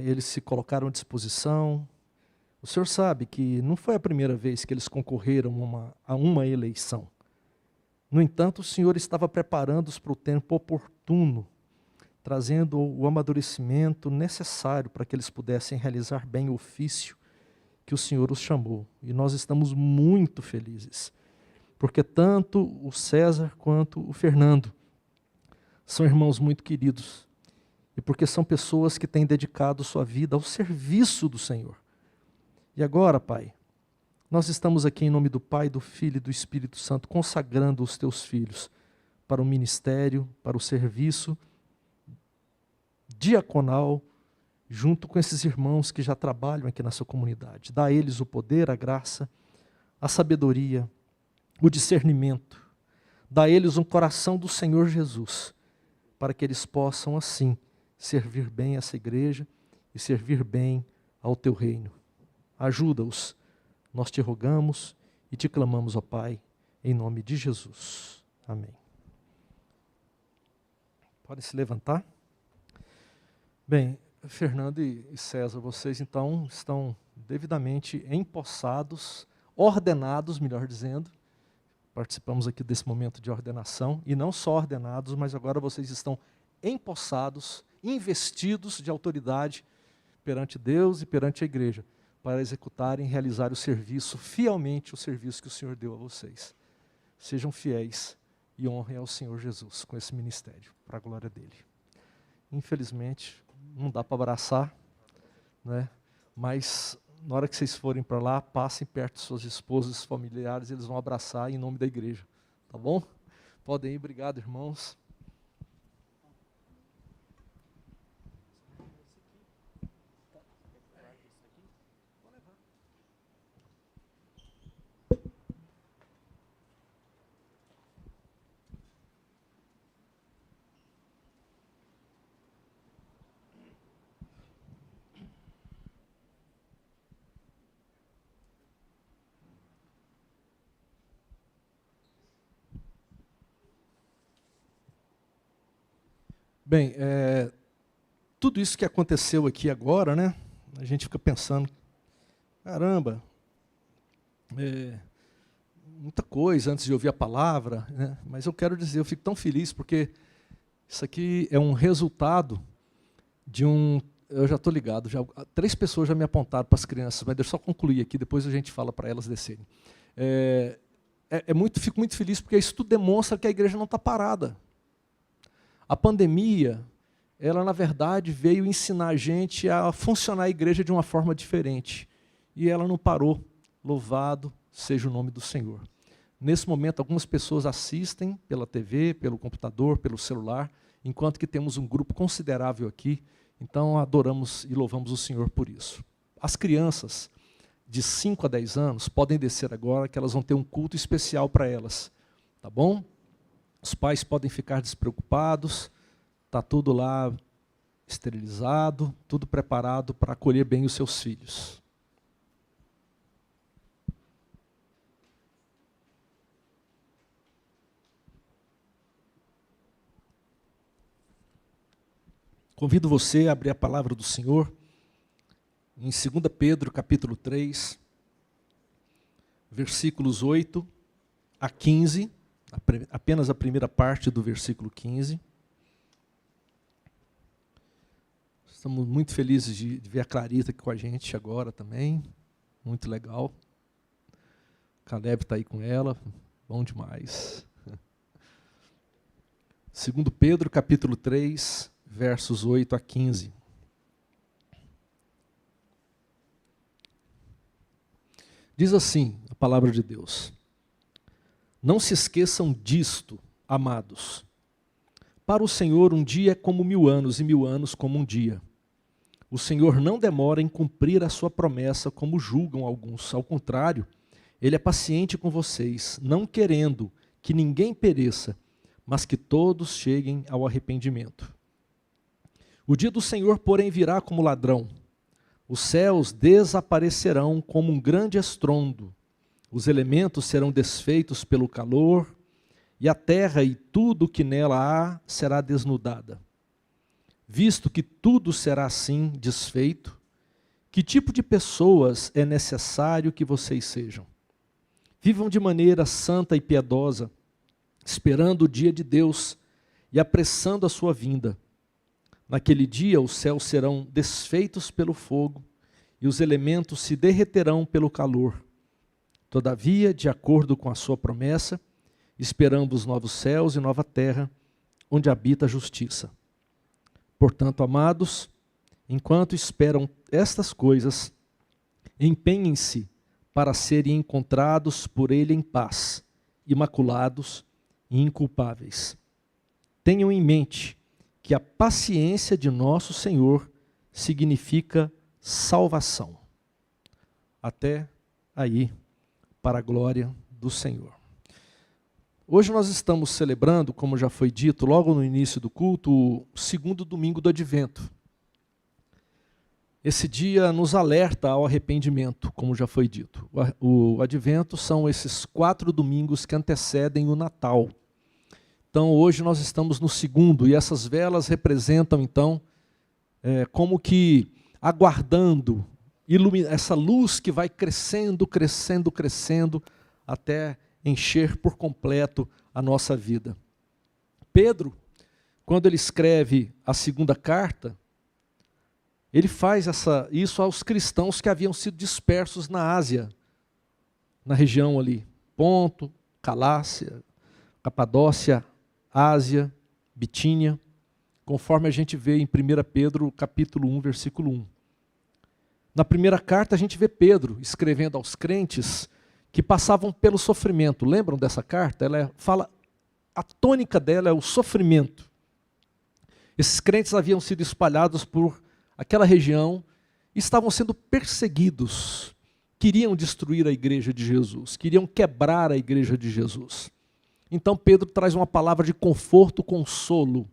eles se colocaram à disposição. O Senhor sabe que não foi a primeira vez que eles concorreram a uma eleição. No entanto, o Senhor estava preparando-os para o tempo oportuno, trazendo o amadurecimento necessário para que eles pudessem realizar bem o ofício que o Senhor os chamou. E nós estamos muito felizes, porque tanto o César quanto o Fernando são irmãos muito queridos, e porque são pessoas que têm dedicado sua vida ao serviço do Senhor. E agora, Pai, nós estamos aqui em nome do Pai, do Filho e do Espírito Santo, consagrando os teus filhos para o ministério, para o serviço diaconal, junto com esses irmãos que já trabalham aqui na sua comunidade. Dá a eles o poder, a graça, a sabedoria, o discernimento. Dá a eles um coração do Senhor Jesus, para que eles possam, assim, servir bem essa igreja e servir bem ao teu reino. Ajuda-os, nós te rogamos e te clamamos, ó Pai, em nome de Jesus. Amém. Podem se levantar? Bem, Fernando e César, vocês então estão devidamente empossados, ordenados, melhor dizendo. Participamos aqui desse momento de ordenação, e não só ordenados, mas agora vocês estão empossados, investidos de autoridade perante Deus e perante a igreja, para executarem e realizar o serviço, fielmente o serviço que o Senhor deu a vocês. Sejam fiéis e honrem ao Senhor Jesus com esse ministério, para a glória dele. Infelizmente, não dá para abraçar, né? Mas na hora que vocês forem para lá, passem perto de suas esposas, familiares, eles vão abraçar em nome da igreja, tá bom? Podem ir, obrigado, irmãos. Bem, tudo isso que aconteceu aqui agora, né? A gente fica pensando, caramba, muita coisa antes de ouvir a palavra, né? Mas eu quero dizer, eu fico tão feliz porque isso aqui é um resultado de eu já estou ligado, 3 pessoas já me apontaram para as crianças, mas deixa eu só concluir aqui, depois a gente fala para elas descerem. Fico muito feliz porque isso tudo demonstra que a igreja não está parada. A pandemia, ela na verdade veio ensinar a gente a funcionar a igreja de uma forma diferente. E ela não parou. Louvado seja o nome do Senhor. Nesse momento, algumas pessoas assistem pela TV, pelo computador, pelo celular, enquanto que temos um grupo considerável aqui. Então, adoramos e louvamos o Senhor por isso. As crianças de 5 a 10 anos podem descer agora, que elas vão ter um culto especial para elas. Tá bom? Os pais podem ficar despreocupados, está tudo lá esterilizado, tudo preparado para acolher bem os seus filhos. Convido você a abrir a palavra do Senhor em 2 Pedro, capítulo 3, versículos 8 a 15, apenas a primeira parte do versículo 15. Estamos muito felizes de ver a Clarita aqui com a gente agora também. Muito legal. O Caleb está aí com ela. Bom demais. 2 Pedro, capítulo 3, versos 8 a 15. Diz assim a palavra de Deus: não se esqueçam disto, amados. Para o Senhor um dia é como 1000 anos, e 1000 anos como um dia. O Senhor não demora em cumprir a sua promessa, como julgam alguns. Ao contrário, Ele é paciente com vocês, não querendo que ninguém pereça, mas que todos cheguem ao arrependimento. O dia do Senhor, porém, virá como ladrão. Os céus desaparecerão como um grande estrondo. Os elementos serão desfeitos pelo calor, e a terra e tudo o que nela há será desnudada. Visto que tudo será assim desfeito, que tipo de pessoas é necessário que vocês sejam? Vivam de maneira santa e piedosa, esperando o dia de Deus e apressando a sua vinda. Naquele dia os céus serão desfeitos pelo fogo e os elementos se derreterão pelo calor. Todavia, de acordo com a sua promessa, esperamos novos céus e nova terra, onde habita a justiça. Portanto, amados, enquanto esperam estas coisas, empenhem-se para serem encontrados por Ele em paz, imaculados e inculpáveis. Tenham em mente que a paciência de nosso Senhor significa salvação. Até aí, para a glória do Senhor. Hoje nós estamos celebrando, como já foi dito logo no início do culto, o 2º domingo do Advento. Esse dia nos alerta ao arrependimento, como já foi dito. O Advento são esses 4 domingos que antecedem o Natal. Então hoje nós estamos no 2º, e essas velas representam então como que aguardando essa luz que vai crescendo, crescendo, crescendo, até encher por completo a nossa vida. Pedro, quando ele escreve a 2ª carta, ele faz isso aos cristãos que haviam sido dispersos na Ásia, na região ali, Ponto, Galácia, Capadócia, Ásia, Bitínia, conforme a gente vê em 1 Pedro capítulo 1, versículo 1. Na primeira carta a gente vê Pedro escrevendo aos crentes que passavam pelo sofrimento. Lembram dessa carta? A tônica dela é o sofrimento. Esses crentes haviam sido espalhados por aquela região e estavam sendo perseguidos. Queriam destruir a igreja de Jesus, queriam quebrar a igreja de Jesus. Então Pedro traz uma palavra de conforto, consolo.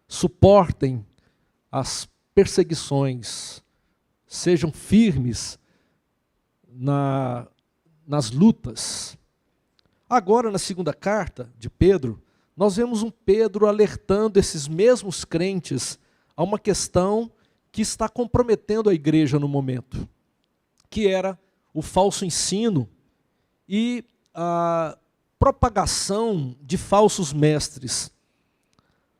Suportem as perseguições, sejam firmes nas lutas. Agora, na 2ª carta de Pedro, nós vemos um Pedro alertando esses mesmos crentes a uma questão que está comprometendo a igreja no momento, que era o falso ensino e a propagação de falsos mestres.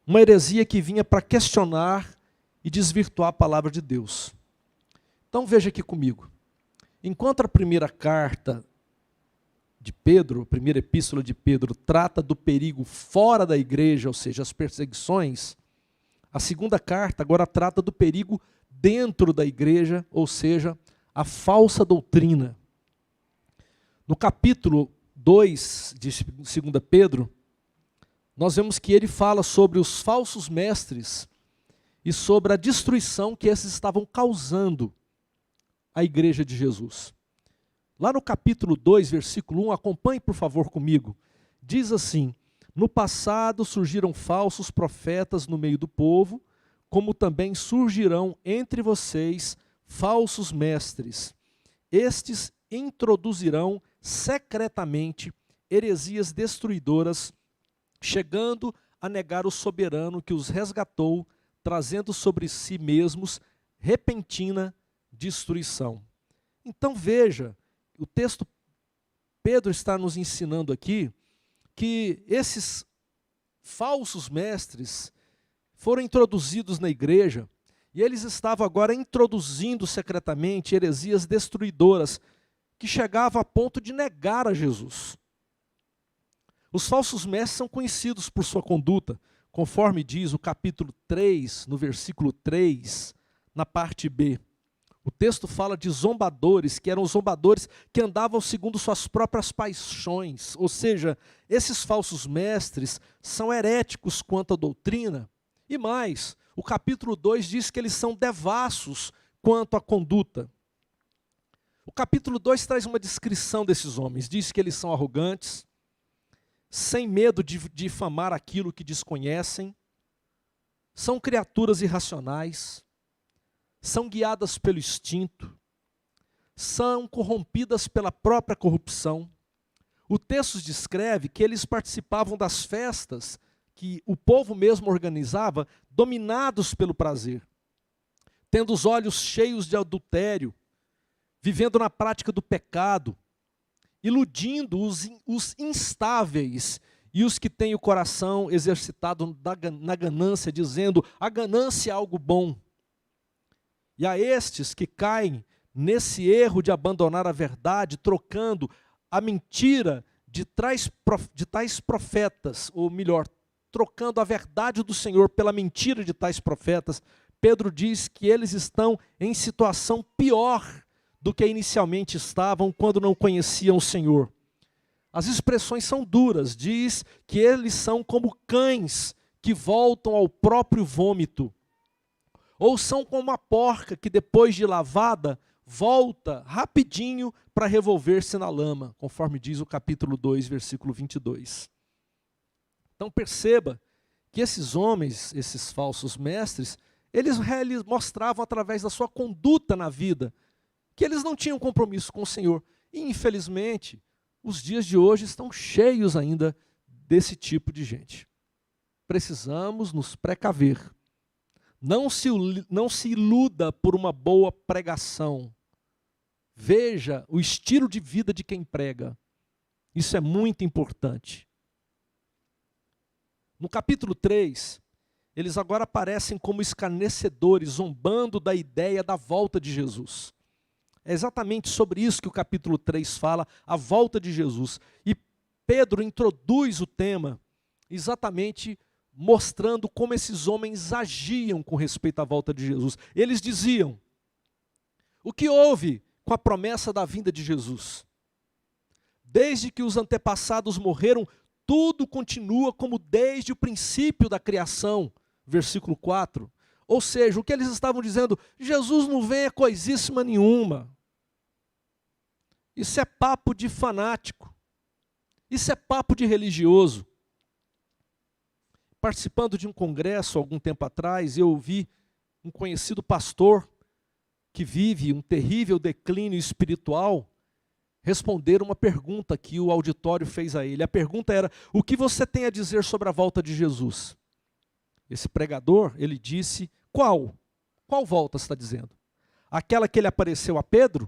Uma heresia que vinha para questionar e desvirtuar a palavra de Deus. Então veja aqui comigo. Enquanto a primeira carta de Pedro, a primeira epístola de Pedro, trata do perigo fora da igreja, ou seja, as perseguições, a 2ª carta agora trata do perigo dentro da igreja, ou seja, a falsa doutrina. No capítulo 2 de 2 Pedro, nós vemos que ele fala sobre os falsos mestres e sobre a destruição que esses estavam causando à igreja de Jesus. Lá no capítulo 2, versículo 1, acompanhe por favor comigo, diz assim: no passado surgiram falsos profetas no meio do povo, como também surgirão entre vocês falsos mestres. Estes introduzirão secretamente heresias destruidoras, chegando a negar o soberano que os resgatou, trazendo sobre si mesmos repentina destruição. Então veja, o texto Pedro está nos ensinando aqui que esses falsos mestres foram introduzidos na igreja e eles estavam agora introduzindo secretamente heresias destruidoras que chegavam a ponto de negar a Jesus. Os falsos mestres são conhecidos por sua conduta, conforme diz o capítulo 3, no versículo 3, na parte B. O texto fala de zombadores, que eram zombadores que andavam segundo suas próprias paixões. Ou seja, esses falsos mestres são heréticos quanto à doutrina. E mais, o capítulo 2 diz que eles são devassos quanto à conduta. O capítulo 2 traz uma descrição desses homens. Diz que eles são arrogantes, sem medo de difamar aquilo que desconhecem, são criaturas irracionais, são guiadas pelo instinto, são corrompidas pela própria corrupção. O texto descreve que eles participavam das festas que o povo mesmo organizava, dominados pelo prazer, tendo os olhos cheios de adultério, vivendo na prática do pecado, iludindo os instáveis e os que têm o coração exercitado na ganância, dizendo: a ganância é algo bom. E a estes que caem nesse erro de abandonar a verdade, trocando a mentira de tais profetas, ou melhor, trocando a verdade do Senhor pela mentira de tais profetas, Pedro diz que eles estão em situação pior do que inicialmente estavam quando não conheciam o Senhor. As expressões são duras, diz que eles são como cães que voltam ao próprio vômito, ou são como a porca que depois de lavada, volta rapidinho para revolver-se na lama, conforme diz o capítulo 2, versículo 22. Então perceba que esses homens, esses falsos mestres, eles mostravam através da sua conduta na vida, que eles não tinham compromisso com o Senhor. E infelizmente, os dias de hoje estão cheios ainda desse tipo de gente. Precisamos nos precaver. Não se iluda por uma boa pregação. Veja o estilo de vida de quem prega. Isso é muito importante. No capítulo 3, eles agora aparecem como escarnecedores, zombando da ideia da volta de Jesus. É exatamente sobre isso que o capítulo 3 fala, a volta de Jesus. E Pedro introduz o tema exatamente mostrando como esses homens agiam com respeito à volta de Jesus. Eles diziam: o que houve com a promessa da vinda de Jesus? Desde que os antepassados morreram, tudo continua como desde o princípio da criação. Versículo 4. Ou seja, o que eles estavam dizendo: Jesus não vem a coisíssima nenhuma. Isso é papo de fanático. Isso é papo de religioso. Participando de um congresso algum tempo atrás, eu ouvi um conhecido pastor que vive um terrível declínio espiritual responder uma pergunta que o auditório fez a ele. A pergunta era: o que você tem a dizer sobre a volta de Jesus? Esse pregador, ele disse: qual? Qual volta você está dizendo? Aquela que ele apareceu a Pedro?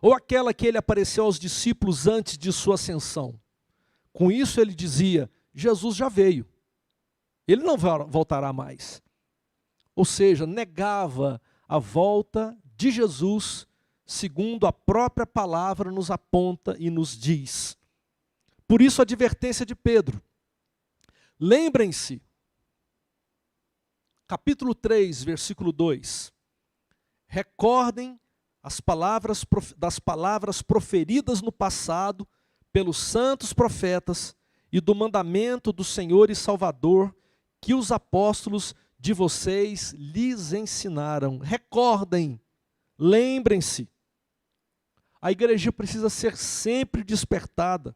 Ou aquela que ele apareceu aos discípulos antes de sua ascensão? Com isso ele dizia: Jesus já veio. Ele não voltará mais. Ou seja, negava a volta de Jesus, segundo a própria palavra nos aponta e nos diz. Por isso a advertência de Pedro. Lembrem-se, capítulo 3, versículo 2. Recordem das palavras proferidas no passado pelos santos profetas e do mandamento do Senhor e Salvador que os apóstolos de vocês lhes ensinaram. Recordem, lembrem-se. A igreja precisa ser sempre despertada.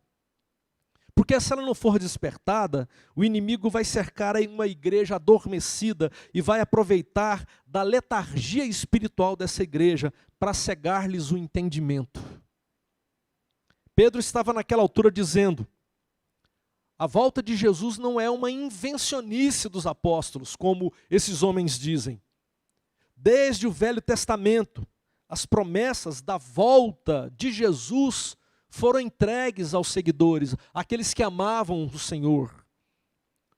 Porque se ela não for despertada, o inimigo vai cercar uma igreja adormecida e vai aproveitar da letargia espiritual dessa igreja para cegar-lhes o entendimento. Pedro estava naquela altura dizendo: a volta de Jesus não é uma invencionice dos apóstolos, como esses homens dizem. Desde o Velho Testamento, as promessas da volta de Jesus foram entregues aos seguidores, aqueles que amavam o Senhor.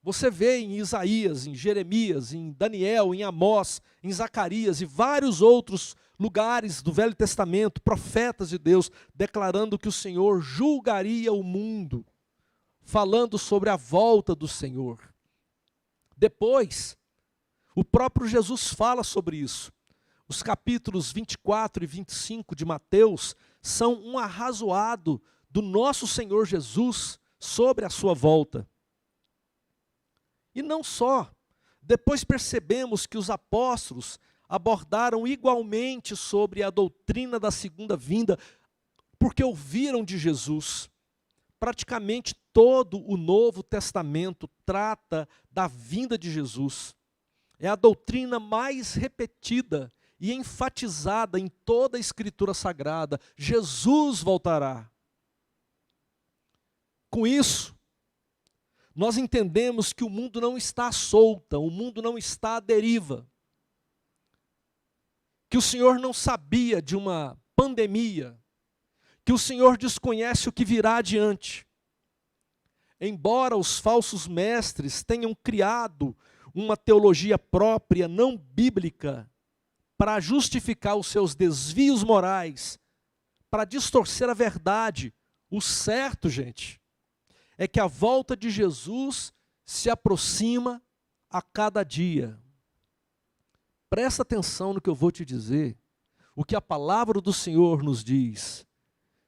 Você vê em Isaías, em Jeremias, em Daniel, em Amós, em Zacarias e vários outros lugares do Velho Testamento, profetas de Deus, declarando que o Senhor julgaria o mundo, falando sobre a volta do Senhor. Depois, o próprio Jesus fala sobre isso. Os capítulos 24 e 25 de Mateus são um arrazoado do nosso Senhor Jesus sobre a sua volta. E não só, depois percebemos que os apóstolos abordaram igualmente sobre a doutrina da segunda vinda, porque ouviram de Jesus. Praticamente todo o Novo Testamento trata da vinda de Jesus. É a doutrina mais repetida e enfatizada em toda a Escritura Sagrada. Jesus voltará. Com isso, nós entendemos que o mundo não está à solta, o mundo não está à deriva. Que o Senhor não sabia de uma pandemia, que o Senhor desconhece o que virá adiante. Embora os falsos mestres tenham criado uma teologia própria, não bíblica, para justificar os seus desvios morais, para distorcer a verdade, o certo, gente, é que a volta de Jesus se aproxima a cada dia. Presta atenção no que eu vou te dizer, o que a palavra do Senhor nos diz.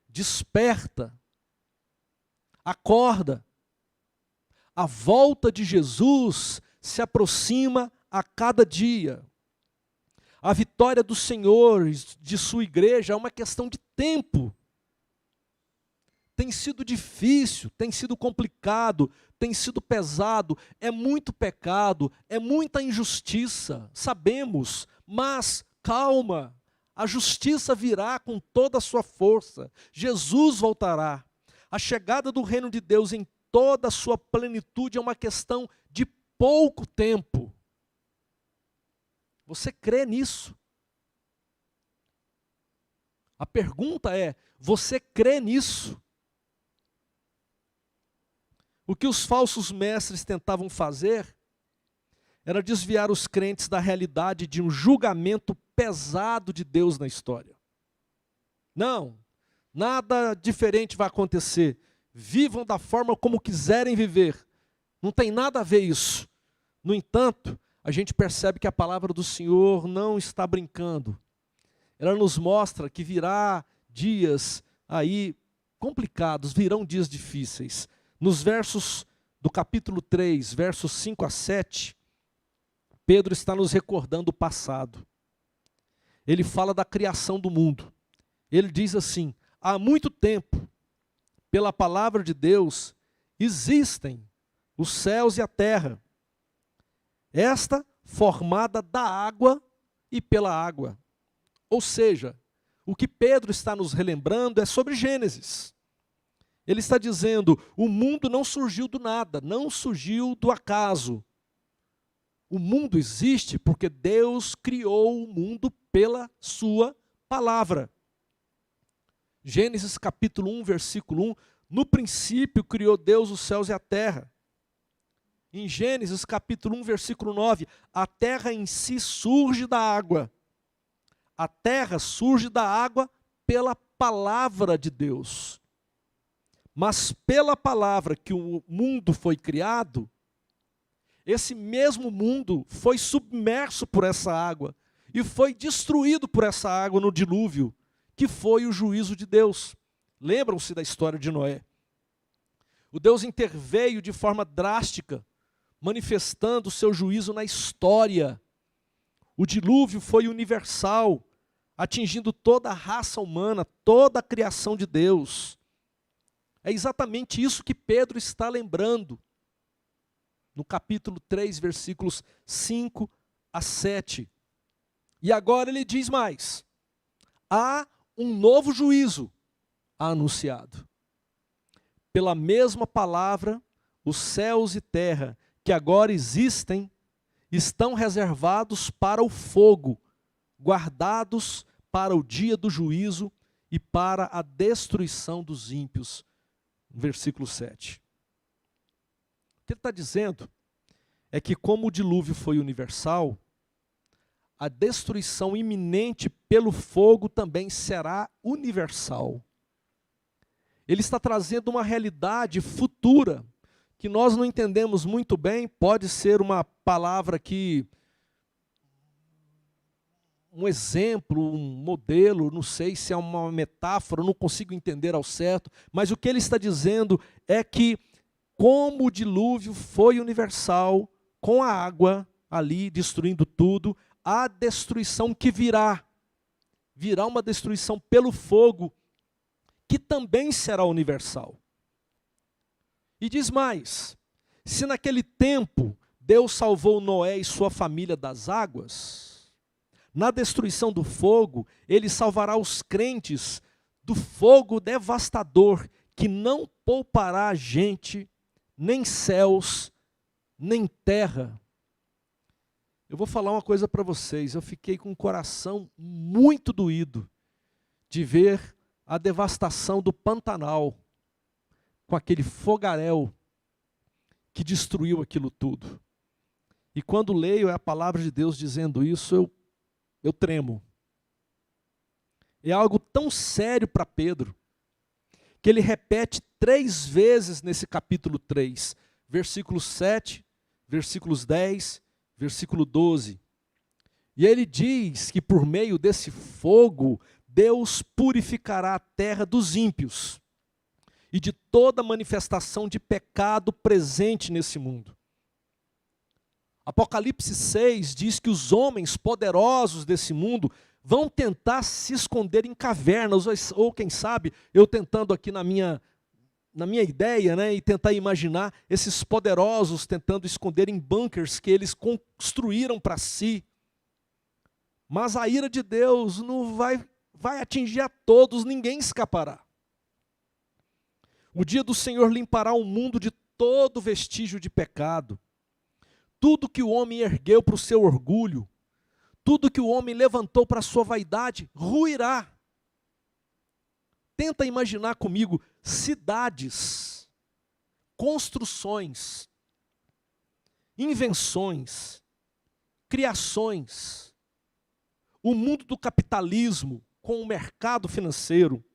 Desperta, acorda. A volta de Jesus se aproxima a cada dia. A vitória do Senhor, de sua igreja, é uma questão de tempo. Tem sido difícil, tem sido complicado, tem sido pesado, é muito pecado, é muita injustiça, sabemos, mas calma, a justiça virá com toda a sua força, Jesus voltará. A chegada do reino de Deus em toda a sua plenitude é uma questão de pouco tempo. Você crê nisso? A pergunta é, você crê nisso? O que os falsos mestres tentavam fazer era desviar os crentes da realidade de um julgamento pesado de Deus na história. Não, nada diferente vai acontecer. Vivam da forma como quiserem viver. Não tem nada a ver isso. No entanto, a gente percebe que a palavra do Senhor não está brincando. Ela nos mostra que virá dias aí complicados, virão dias difíceis. Nos versos do capítulo 3, versos 5 a 7, Pedro está nos recordando o passado. Ele fala da criação do mundo. Ele diz assim, há muito tempo, pela palavra de Deus, existem os céus e a terra. Esta formada da água e pela água. Ou seja, o que Pedro está nos relembrando é sobre Gênesis. Ele está dizendo, o mundo não surgiu do nada, não surgiu do acaso. O mundo existe porque Deus criou o mundo pela sua palavra. Gênesis capítulo 1, versículo 1, no princípio criou Deus os céus e a terra. Em Gênesis capítulo 1, versículo 9, a terra em si surge da água. A terra surge da água pela palavra de Deus. Mas pela palavra que o mundo foi criado, esse mesmo mundo foi submerso por essa água e foi destruído por essa água no dilúvio, que foi o juízo de Deus. Lembram-se da história de Noé. O Deus interveio de forma drástica, manifestando o seu juízo na história. O dilúvio foi universal, atingindo toda a raça humana, toda a criação de Deus. É exatamente isso que Pedro está lembrando. No capítulo 3, versículos 5 a 7. E agora ele diz mais. Há um novo juízo anunciado. Pela mesma palavra, os céus e terra que agora existem, estão reservados para o fogo, guardados para o dia do juízo e para a destruição dos ímpios. Versículo 7. O que ele está dizendo é que, como o dilúvio foi universal, a destruição iminente pelo fogo também será universal. Ele está trazendo uma realidade futura, que nós não entendemos muito bem, pode ser uma palavra que, um exemplo, um modelo, não sei se é uma metáfora, não consigo entender ao certo, mas o que ele está dizendo é que, como o dilúvio foi universal, com a água ali destruindo tudo, a destruição que virá uma destruição pelo fogo, que também será universal. E diz mais, se naquele tempo Deus salvou Noé e sua família das águas, na destruição do fogo, ele salvará os crentes do fogo devastador, que não poupará gente, nem céus, nem terra. Eu vou falar uma coisa para vocês, eu fiquei com o coração muito doído de ver a devastação do Pantanal, com aquele fogaréu que destruiu aquilo tudo. E quando leio a palavra de Deus dizendo isso, eu tremo. É algo tão sério para Pedro, que ele repete 3 vezes nesse capítulo 3, versículo 7, versículos 10, versículo 12. E ele diz que por meio desse fogo, Deus purificará a terra dos ímpios e de toda manifestação de pecado presente nesse mundo. Apocalipse 6 diz que os homens poderosos desse mundo vão tentar se esconder em cavernas, ou quem sabe, eu tentando aqui na minha ideia, né, e tentar imaginar esses poderosos tentando esconder em bunkers que eles construíram para si. Mas a ira de Deus não vai atingir a todos, ninguém escapará. O dia do Senhor limpará o mundo de todo vestígio de pecado. Tudo que o homem ergueu para o seu orgulho, tudo que o homem levantou para a sua vaidade, ruirá. Tenta imaginar comigo cidades, construções, invenções, criações, o mundo do capitalismo com o mercado financeiro,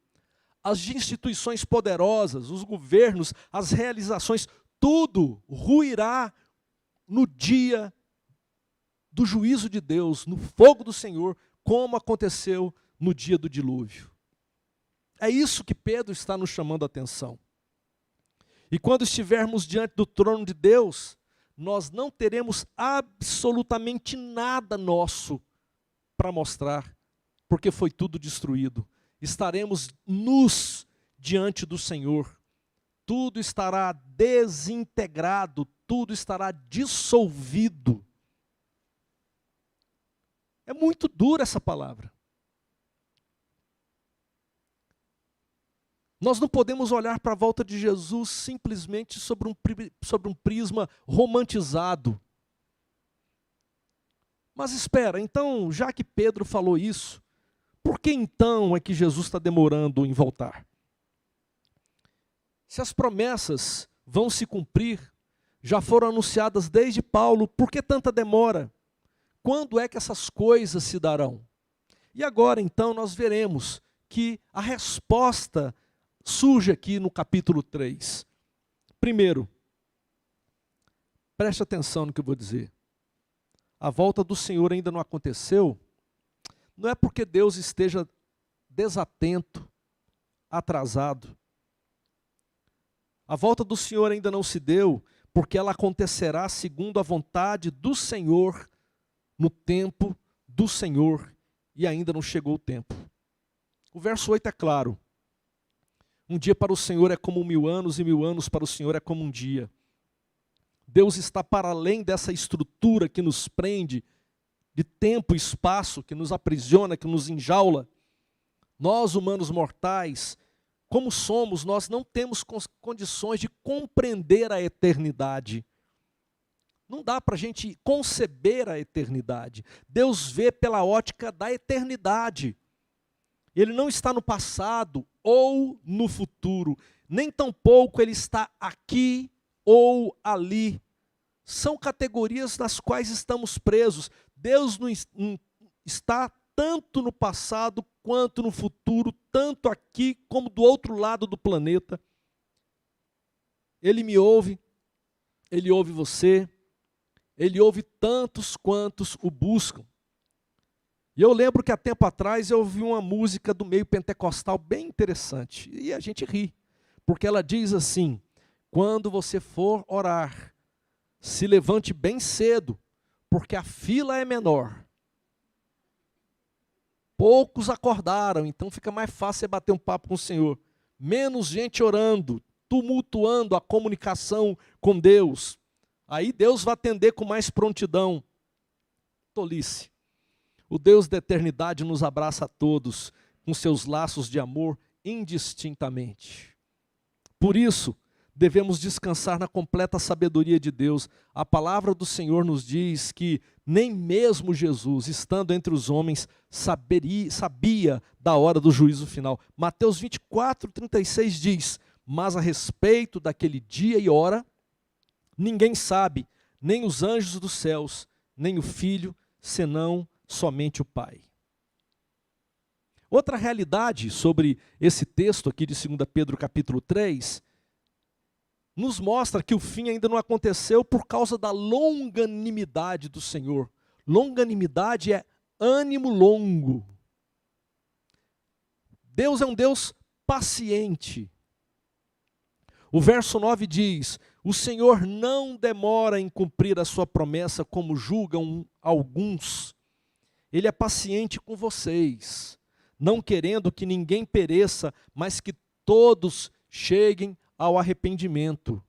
as instituições poderosas, os governos, as realizações, tudo ruirá no dia do juízo de Deus, no fogo do Senhor, como aconteceu no dia do dilúvio. É isso que Pedro está nos chamando a atenção. E quando estivermos diante do trono de Deus, nós não teremos absolutamente nada nosso para mostrar, porque foi tudo destruído. Estaremos nus diante do Senhor. Tudo estará desintegrado, tudo estará dissolvido. É muito dura essa palavra. Nós não podemos olhar para a volta de Jesus simplesmente sobre um prisma romantizado. Mas espera, então, já que Pedro falou isso, por que então é que Jesus está demorando em voltar? Se as promessas vão se cumprir, já foram anunciadas desde Paulo, por que tanta demora? Quando é que essas coisas se darão? E agora, então, nós veremos que a resposta surge aqui no capítulo 3. Primeiro, preste atenção no que eu vou dizer. A volta do Senhor ainda não aconteceu, não é porque Deus esteja desatento, atrasado. A volta do Senhor ainda não se deu, porque ela acontecerá segundo a vontade do Senhor, no tempo do Senhor, e ainda não chegou o tempo. O verso 8 é claro. Um dia para o Senhor é como 1000 anos, e 1000 anos para o Senhor é como um dia. Deus está para além dessa estrutura que nos prende, de tempo e espaço, que nos aprisiona, que nos enjaula. Nós, humanos mortais, como somos, nós não temos condições de compreender a eternidade. Não dá para a gente conceber a eternidade. Deus vê pela ótica da eternidade. Ele não está no passado ou no futuro, nem tampouco ele está aqui ou ali. São categorias nas quais estamos presos. Deus não está tanto no passado quanto no futuro, tanto aqui como do outro lado do planeta. Ele me ouve, ele ouve você, ele ouve tantos quantos o buscam. E eu lembro que há tempo atrás eu ouvi uma música do meio pentecostal bem interessante. E a gente ri, porque ela diz assim: quando você for orar, se levante bem cedo, porque a fila é menor. Poucos acordaram, então fica mais fácil você bater um papo com o Senhor. Menos gente orando, tumultuando a comunicação com Deus. Aí Deus vai atender com mais prontidão. Tolice. O Deus da eternidade nos abraça a todos com seus laços de amor indistintamente. Por isso, devemos descansar na completa sabedoria de Deus. A palavra do Senhor nos diz que nem mesmo Jesus, estando entre os homens, sabia da hora do juízo final. Mateus 24:36 diz: mas a respeito daquele dia e hora, ninguém sabe, nem os anjos dos céus, nem o Filho, senão somente o Pai. Outra realidade sobre esse texto aqui de 2 Pedro capítulo 3, nos mostra que o fim ainda não aconteceu por causa da longanimidade do Senhor. Longanimidade é ânimo longo. Deus é um Deus paciente. O verso 9 diz: o Senhor não demora em cumprir a sua promessa, como julgam alguns. Ele é paciente com vocês, não querendo que ninguém pereça, mas que todos cheguem ao arrependimento.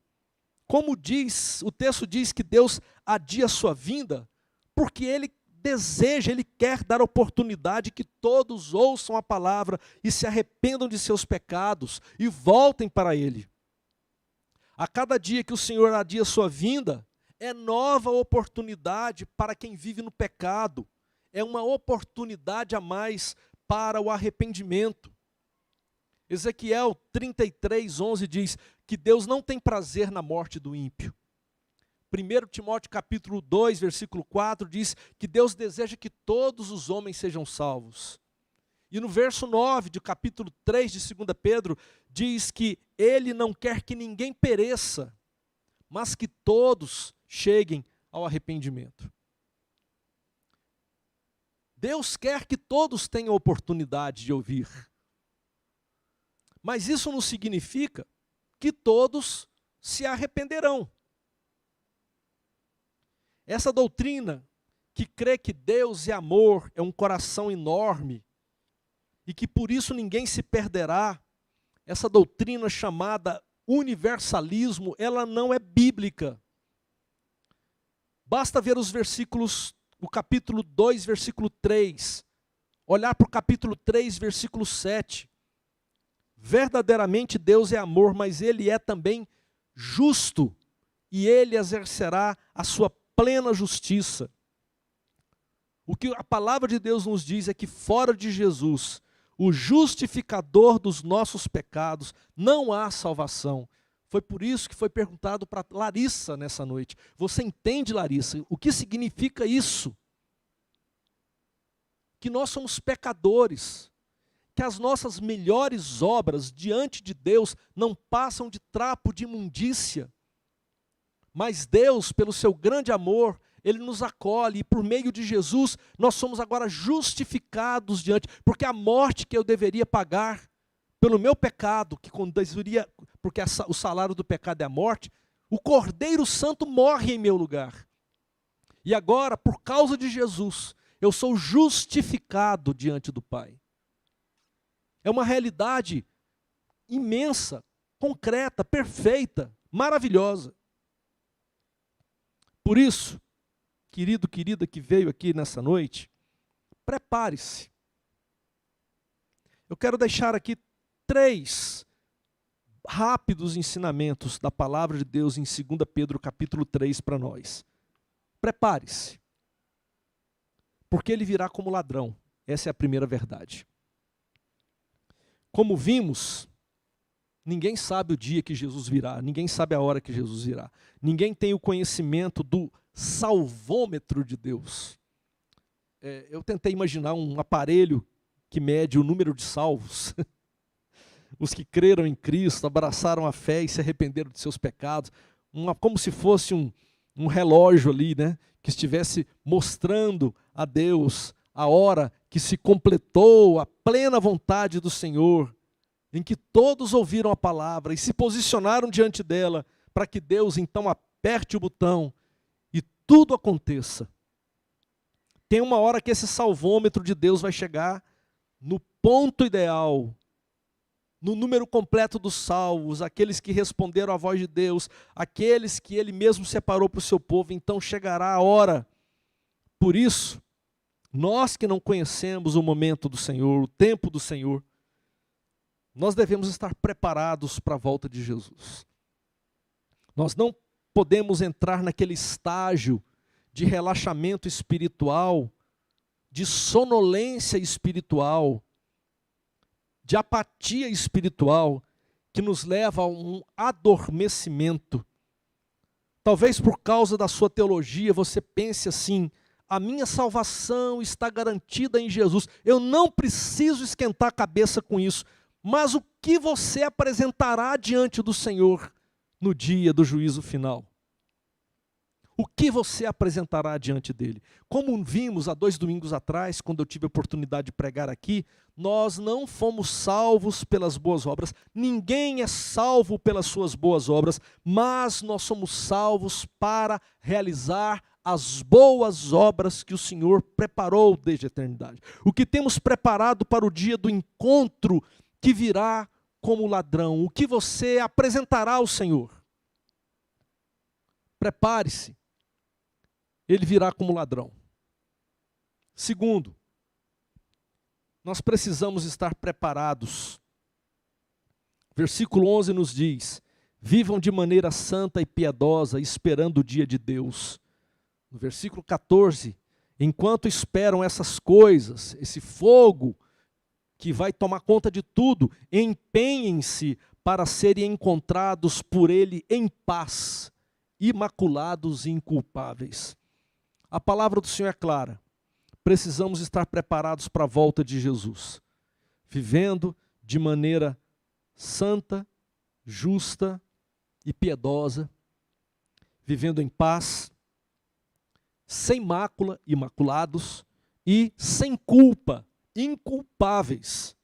Como diz, o texto diz que Deus adia a sua vinda, porque Ele deseja, Ele quer dar oportunidade que todos ouçam a palavra e se arrependam de seus pecados e voltem para Ele. A cada dia que o Senhor adia a sua vinda, é nova oportunidade para quem vive no pecado. É uma oportunidade a mais para o arrependimento. Ezequiel 33:11 diz que Deus não tem prazer na morte do ímpio. 1 Timóteo capítulo 2, versículo 4 diz que Deus deseja que todos os homens sejam salvos. E no verso 9 do capítulo 3 de 2 Pedro diz que Ele não quer que ninguém pereça, mas que todos cheguem ao arrependimento. Deus quer que todos tenham oportunidade de ouvir. Mas isso não significa que todos se arrependerão. Essa doutrina que crê que Deus é amor, é um coração enorme, e que por isso ninguém se perderá, essa doutrina chamada universalismo, ela não é bíblica. Basta ver os versículos, o capítulo 2, versículo 3, olhar para o capítulo 3, versículo 7. Verdadeiramente Deus é amor, mas Ele é também justo, e Ele exercerá a sua plena justiça. O que a palavra de Deus nos diz é que fora de Jesus, o justificador dos nossos pecados, não há salvação. Foi por isso que foi perguntado para Larissa nessa noite. Você entende, Larissa, o que significa isso? Que nós somos pecadores, que as nossas melhores obras diante de Deus não passam de trapo de imundícia. Mas Deus, pelo seu grande amor, Ele nos acolhe, e por meio de Jesus, nós somos agora justificados diante, porque a morte que eu deveria pagar pelo meu pecado, porque o salário do pecado é a morte, o Cordeiro Santo morre em meu lugar. E agora, por causa de Jesus, eu sou justificado diante do Pai. É uma realidade imensa, concreta, perfeita, maravilhosa. Por isso, querido, querida que veio aqui nessa noite, prepare-se. Eu quero deixar aqui 3 rápidos ensinamentos da palavra de Deus em 2 Pedro capítulo 3 para nós. Prepare-se, porque Ele virá como ladrão. Essa é a primeira verdade. Como vimos, ninguém sabe o dia que Jesus virá, ninguém sabe a hora que Jesus virá. Ninguém tem o conhecimento do salvômetro de Deus. Eu tentei imaginar um aparelho que mede o número de salvos. Os que creram em Cristo, abraçaram a fé e se arrependeram de seus pecados. Como se fosse um relógio ali, né, que estivesse mostrando a Deus a hora que se completou a plena vontade do Senhor, em que todos ouviram a palavra e se posicionaram diante dela, para que Deus então aperte o botão e tudo aconteça. Tem uma hora que esse salvômetro de Deus vai chegar no ponto ideal, no número completo dos salvos, aqueles que responderam à voz de Deus, aqueles que Ele mesmo separou para o seu povo. Então chegará a hora. Por isso, nós que não conhecemos o momento do Senhor, o tempo do Senhor, nós devemos estar preparados para a volta de Jesus. Nós não podemos entrar naquele estágio de relaxamento espiritual, de sonolência espiritual, de apatia espiritual, que nos leva a um adormecimento. Talvez por causa da sua teologia você pense assim: a minha salvação está garantida em Jesus, eu não preciso esquentar a cabeça com isso. Mas o que você apresentará diante do Senhor no dia do juízo final? O que você apresentará diante dele? Como vimos há 2 domingos atrás, quando eu tive a oportunidade de pregar aqui, nós não fomos salvos pelas boas obras. Ninguém é salvo pelas suas boas obras, mas nós somos salvos para realizar as boas obras que o Senhor preparou desde a eternidade. O que temos preparado para o dia do encontro que virá como ladrão. O que você apresentará ao Senhor? Prepare-se. Ele virá como ladrão. Segundo, nós precisamos estar preparados. Versículo 11 nos diz: vivam de maneira santa e piedosa, esperando o dia de Deus. No versículo 14, enquanto esperam essas coisas, esse fogo que vai tomar conta de tudo, empenhem-se para serem encontrados por Ele em paz, imaculados e inculpáveis. A palavra do Senhor é clara. Precisamos estar preparados para a volta de Jesus, vivendo de maneira santa, justa e piedosa, vivendo em paz, sem mácula, imaculados, e sem culpa, inculpáveis,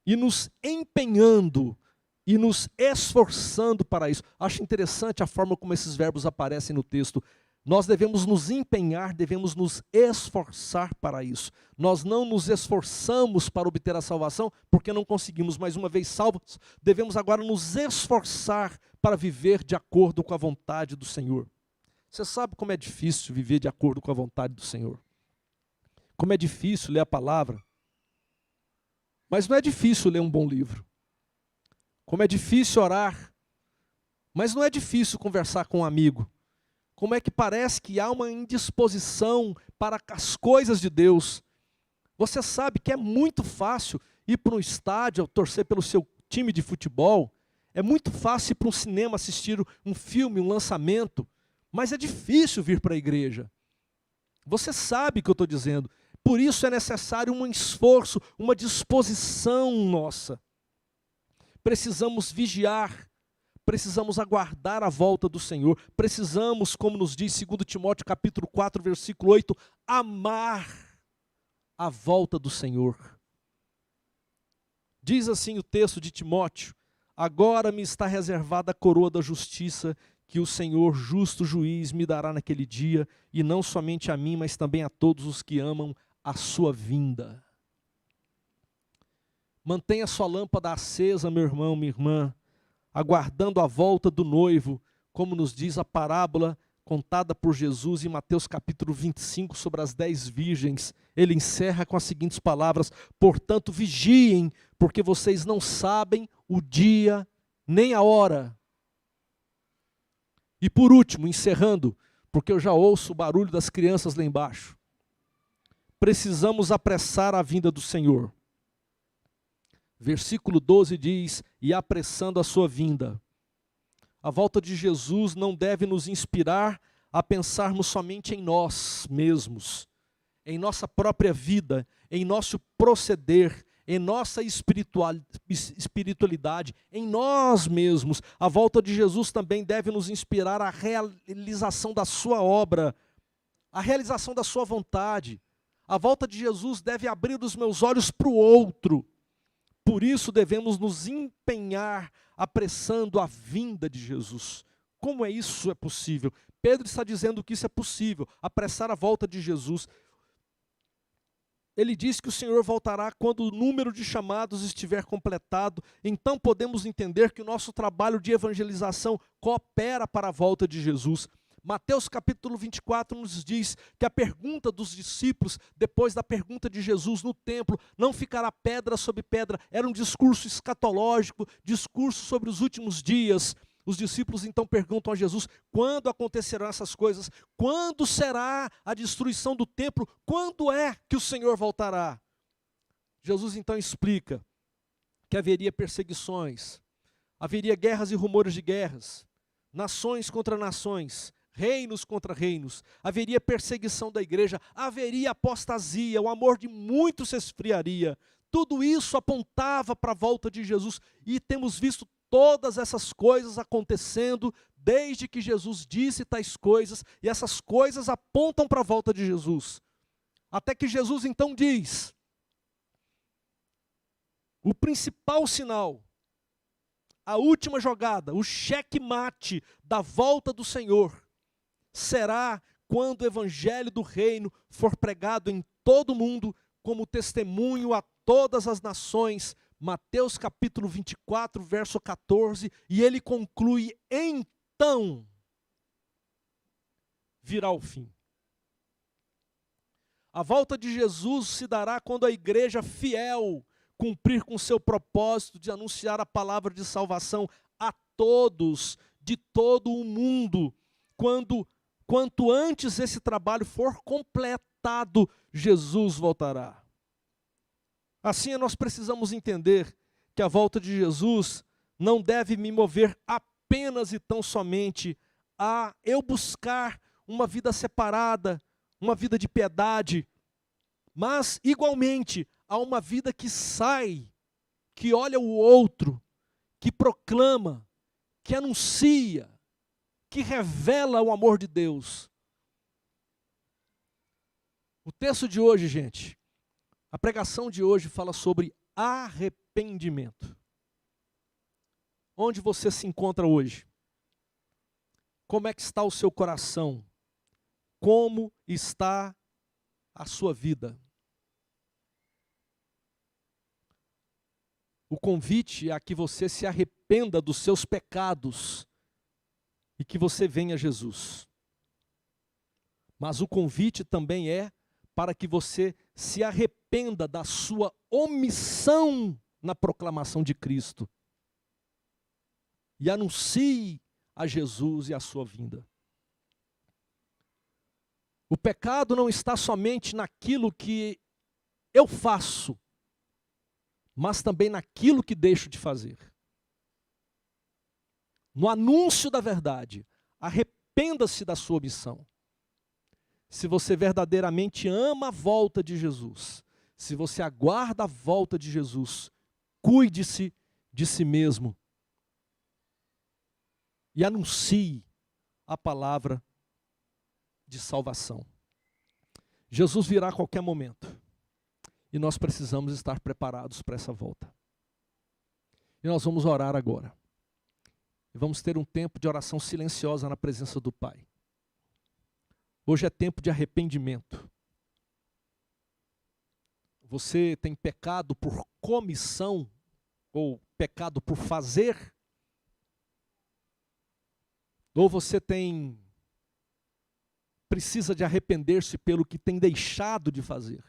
e nos empenhando e nos esforçando para isso. Acho interessante a forma como esses verbos aparecem no texto. Nós devemos nos empenhar, devemos nos esforçar para isso. Nós não nos esforçamos para obter a salvação, porque não conseguimos. Mais uma vez salvos, devemos agora nos esforçar para viver de acordo com a vontade do Senhor. Você sabe como é difícil viver de acordo com a vontade do Senhor? Como é difícil ler a palavra? Mas não é difícil ler um bom livro. Como é difícil orar, mas não é difícil conversar com um amigo. Como é que parece que há uma indisposição para as coisas de Deus. Você sabe que é muito fácil ir para um estádio, torcer pelo seu time de futebol. É muito fácil ir para um cinema assistir um filme, um lançamento. Mas é difícil vir para a igreja. Você sabe o que eu estou dizendo. Por isso é necessário um esforço, uma disposição nossa. Precisamos vigiar. Precisamos aguardar a volta do Senhor. Precisamos, como nos diz 2 Timóteo capítulo 4, versículo 8, amar a volta do Senhor. Diz assim o texto de Timóteo: agora me está reservada a coroa da justiça, que o Senhor, justo juiz, me dará naquele dia, e não somente a mim, mas também a todos os que amam a sua vinda. Mantenha sua lâmpada acesa, meu irmão, minha irmã, aguardando a volta do noivo, como nos diz a parábola contada por Jesus em Mateus capítulo 25 sobre as 10 virgens. Ele encerra com as seguintes palavras: portanto vigiem, porque vocês não sabem o dia nem a hora. E por último, encerrando, porque eu já ouço o barulho das crianças lá embaixo, precisamos apressar a vinda do Senhor. Versículo 12 diz: e apressando a sua vinda. A volta de Jesus não deve nos inspirar a pensarmos somente em nós mesmos, em nossa própria vida, em nosso proceder, em nossa espiritualidade, em nós mesmos. A volta de Jesus também deve nos inspirar a realização da sua obra, a realização da sua vontade. A volta de Jesus deve abrir os meus olhos para o outro. Por isso devemos nos empenhar apressando a vinda de Jesus. Como isso é possível? Pedro está dizendo que isso é possível, apressar a volta de Jesus. Ele diz que o Senhor voltará quando o número de chamados estiver completado. Então podemos entender que o nosso trabalho de evangelização coopera para a volta de Jesus. Mateus capítulo 24 nos diz que a pergunta dos discípulos, depois da pergunta de Jesus no templo, não ficará pedra sobre pedra, era um discurso escatológico, discurso sobre os últimos dias. Os discípulos então perguntam a Jesus: quando acontecerão essas coisas? Quando será a destruição do templo? Quando é que o Senhor voltará? Jesus então explica que haveria perseguições, haveria guerras e rumores de guerras, nações contra nações, reinos contra reinos, haveria perseguição da igreja, haveria apostasia, o amor de muitos se esfriaria. Tudo isso apontava para a volta de Jesus e temos visto todas essas coisas acontecendo desde que Jesus disse tais coisas, e essas coisas apontam para a volta de Jesus. Até que Jesus então diz: o principal sinal, a última jogada, o cheque-mate da volta do Senhor, será quando o evangelho do reino for pregado em todo o mundo como testemunho a todas as nações. Mateus capítulo 24, verso 14, e ele conclui: então virá o fim. A volta de Jesus se dará quando a igreja fiel cumprir com seu propósito de anunciar a palavra de salvação a todos, de todo o mundo. Quanto antes esse trabalho for completado, Jesus voltará. Assim, nós precisamos entender que a volta de Jesus não deve me mover apenas e tão somente a eu buscar uma vida separada, uma vida de piedade, mas igualmente a uma vida que sai, que olha o outro, que proclama, que anuncia, que revela o amor de Deus. O texto de hoje, gente, a pregação de hoje fala sobre arrependimento. Onde você se encontra hoje? Como é que está o seu coração? Como está a sua vida? O convite é a que você se arrependa dos seus pecados e que você venha a Jesus. Mas o convite também é para que você se arrependa da sua omissão na proclamação de Cristo e anuncie a Jesus e a sua vinda. O pecado não está somente naquilo que eu faço, mas também naquilo que deixo de fazer. No anúncio da verdade, arrependa-se da sua omissão. Se você verdadeiramente ama a volta de Jesus, se você aguarda a volta de Jesus, cuide-se de si mesmo e anuncie a palavra de salvação. Jesus virá a qualquer momento e nós precisamos estar preparados para essa volta. E nós vamos orar agora. E vamos ter um tempo de oração silenciosa na presença do Pai. Hoje é tempo de arrependimento. Você tem pecado por comissão ou pecado por fazer? Ou você precisa de arrepender-se pelo que tem deixado de fazer?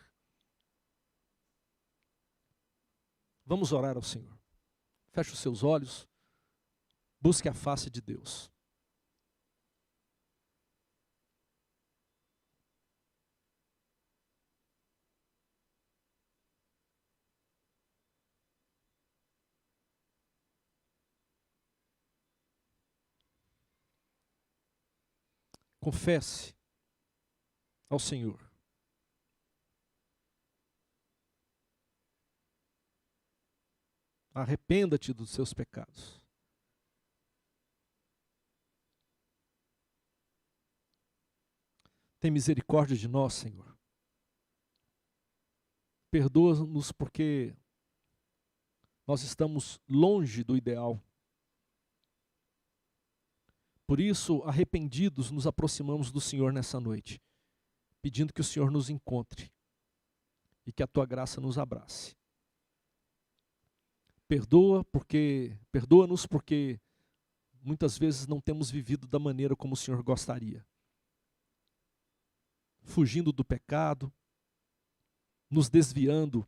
Vamos orar ao Senhor. Feche os seus olhos. Busque a face de Deus. Confesse ao Senhor. Arrependa-te dos seus pecados. Tem misericórdia de nós, Senhor. Perdoa-nos porque nós estamos longe do ideal. Por isso, arrependidos, nos aproximamos do Senhor nessa noite, pedindo que o Senhor nos encontre e que a tua graça nos abrace. Perdoa-nos porque muitas vezes não temos vivido da maneira como o Senhor gostaria. Fugindo do pecado, nos desviando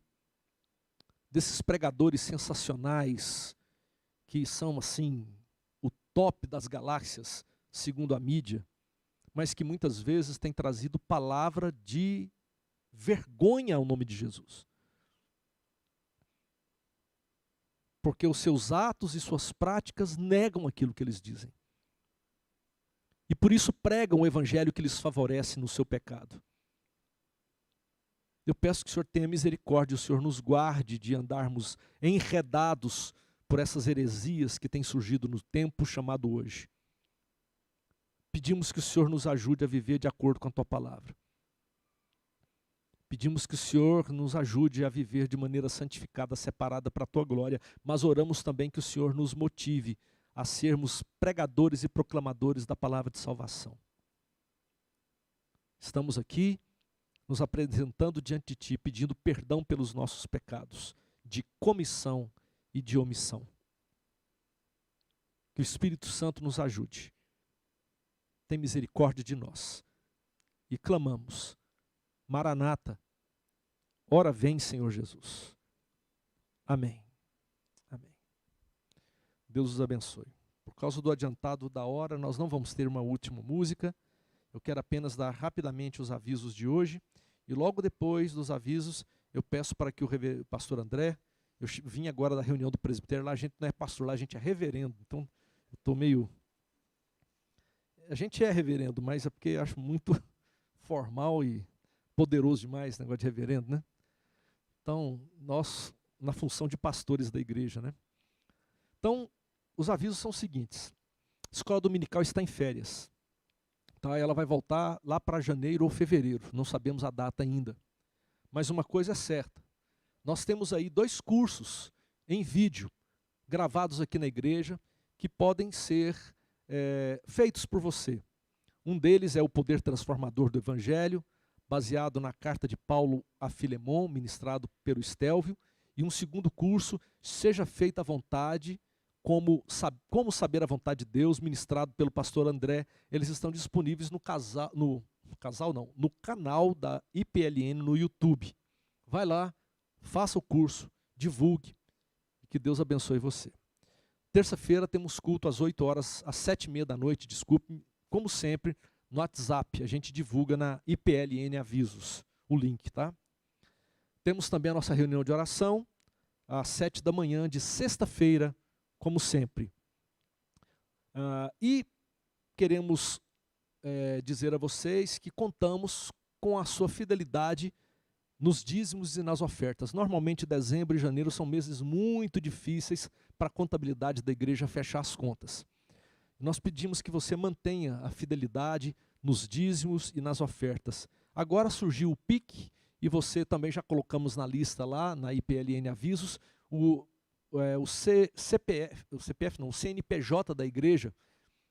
desses pregadores sensacionais que são assim o top das galáxias, segundo a mídia, mas que muitas vezes têm trazido palavra de vergonha ao nome de Jesus. Porque os seus atos e suas práticas negam aquilo que eles dizem. E por isso pregam o evangelho que lhes favorece no seu pecado. Eu peço que o Senhor tenha misericórdia, o Senhor nos guarde de andarmos enredados por essas heresias que têm surgido no tempo chamado hoje. Pedimos que o Senhor nos ajude a viver de acordo com a tua palavra. Pedimos que o Senhor nos ajude a viver de maneira santificada, separada para a tua glória, mas oramos também que o Senhor nos motive a sermos pregadores e proclamadores da palavra de salvação. Estamos aqui nos apresentando diante de ti, pedindo perdão pelos nossos pecados, de comissão e de omissão. Que o Espírito Santo nos ajude. Tem misericórdia de nós. E clamamos: Maranata, ora vem, Senhor Jesus. Amém. Amém. Deus os abençoe. Por causa do adiantado da hora, nós não vamos ter uma última música. Eu quero apenas dar rapidamente os avisos de hoje. E logo depois dos avisos, eu peço para que o pastor André, eu vim agora da reunião do presbitério, lá a gente não é pastor, lá a gente é reverendo. Então, eu estou meio... A gente é reverendo, mas é porque acho muito formal e poderoso demais esse negócio de reverendo, né? Então, nós, na função de pastores da igreja, né? Então, os avisos são os seguintes. A escola dominical está em férias. Tá? Ela vai voltar lá para janeiro ou fevereiro, não sabemos a data ainda. Mas uma coisa é certa, nós temos aí 2 cursos em vídeo, gravados aqui na igreja, que podem ser feitos por você. Um deles é o Poder Transformador do Evangelho, baseado na carta de Paulo a Filemon, ministrado pelo Estélvio, e um segundo curso, Seja Feita a Vontade, como saber a vontade de Deus, ministrado pelo pastor André. Eles estão disponíveis no canal da IPLN no YouTube. Vai lá, faça o curso, divulgue, e que Deus abençoe você. Terça-feira temos culto às 8 horas, às 7h30 da noite, desculpe, como sempre, no WhatsApp. A gente divulga na IPLN Avisos, o link, tá? Temos também a nossa reunião de oração, às 7 da manhã de sexta-feira, como sempre. E queremos dizer a vocês que contamos com a sua fidelidade nos dízimos e nas ofertas. Normalmente dezembro e janeiro são meses muito difíceis para a contabilidade da igreja fechar as contas. Nós pedimos que você mantenha a fidelidade nos dízimos e nas ofertas. Agora surgiu o PIC, e você também já colocamos na lista lá, na IPLN Avisos, o CNPJ da igreja.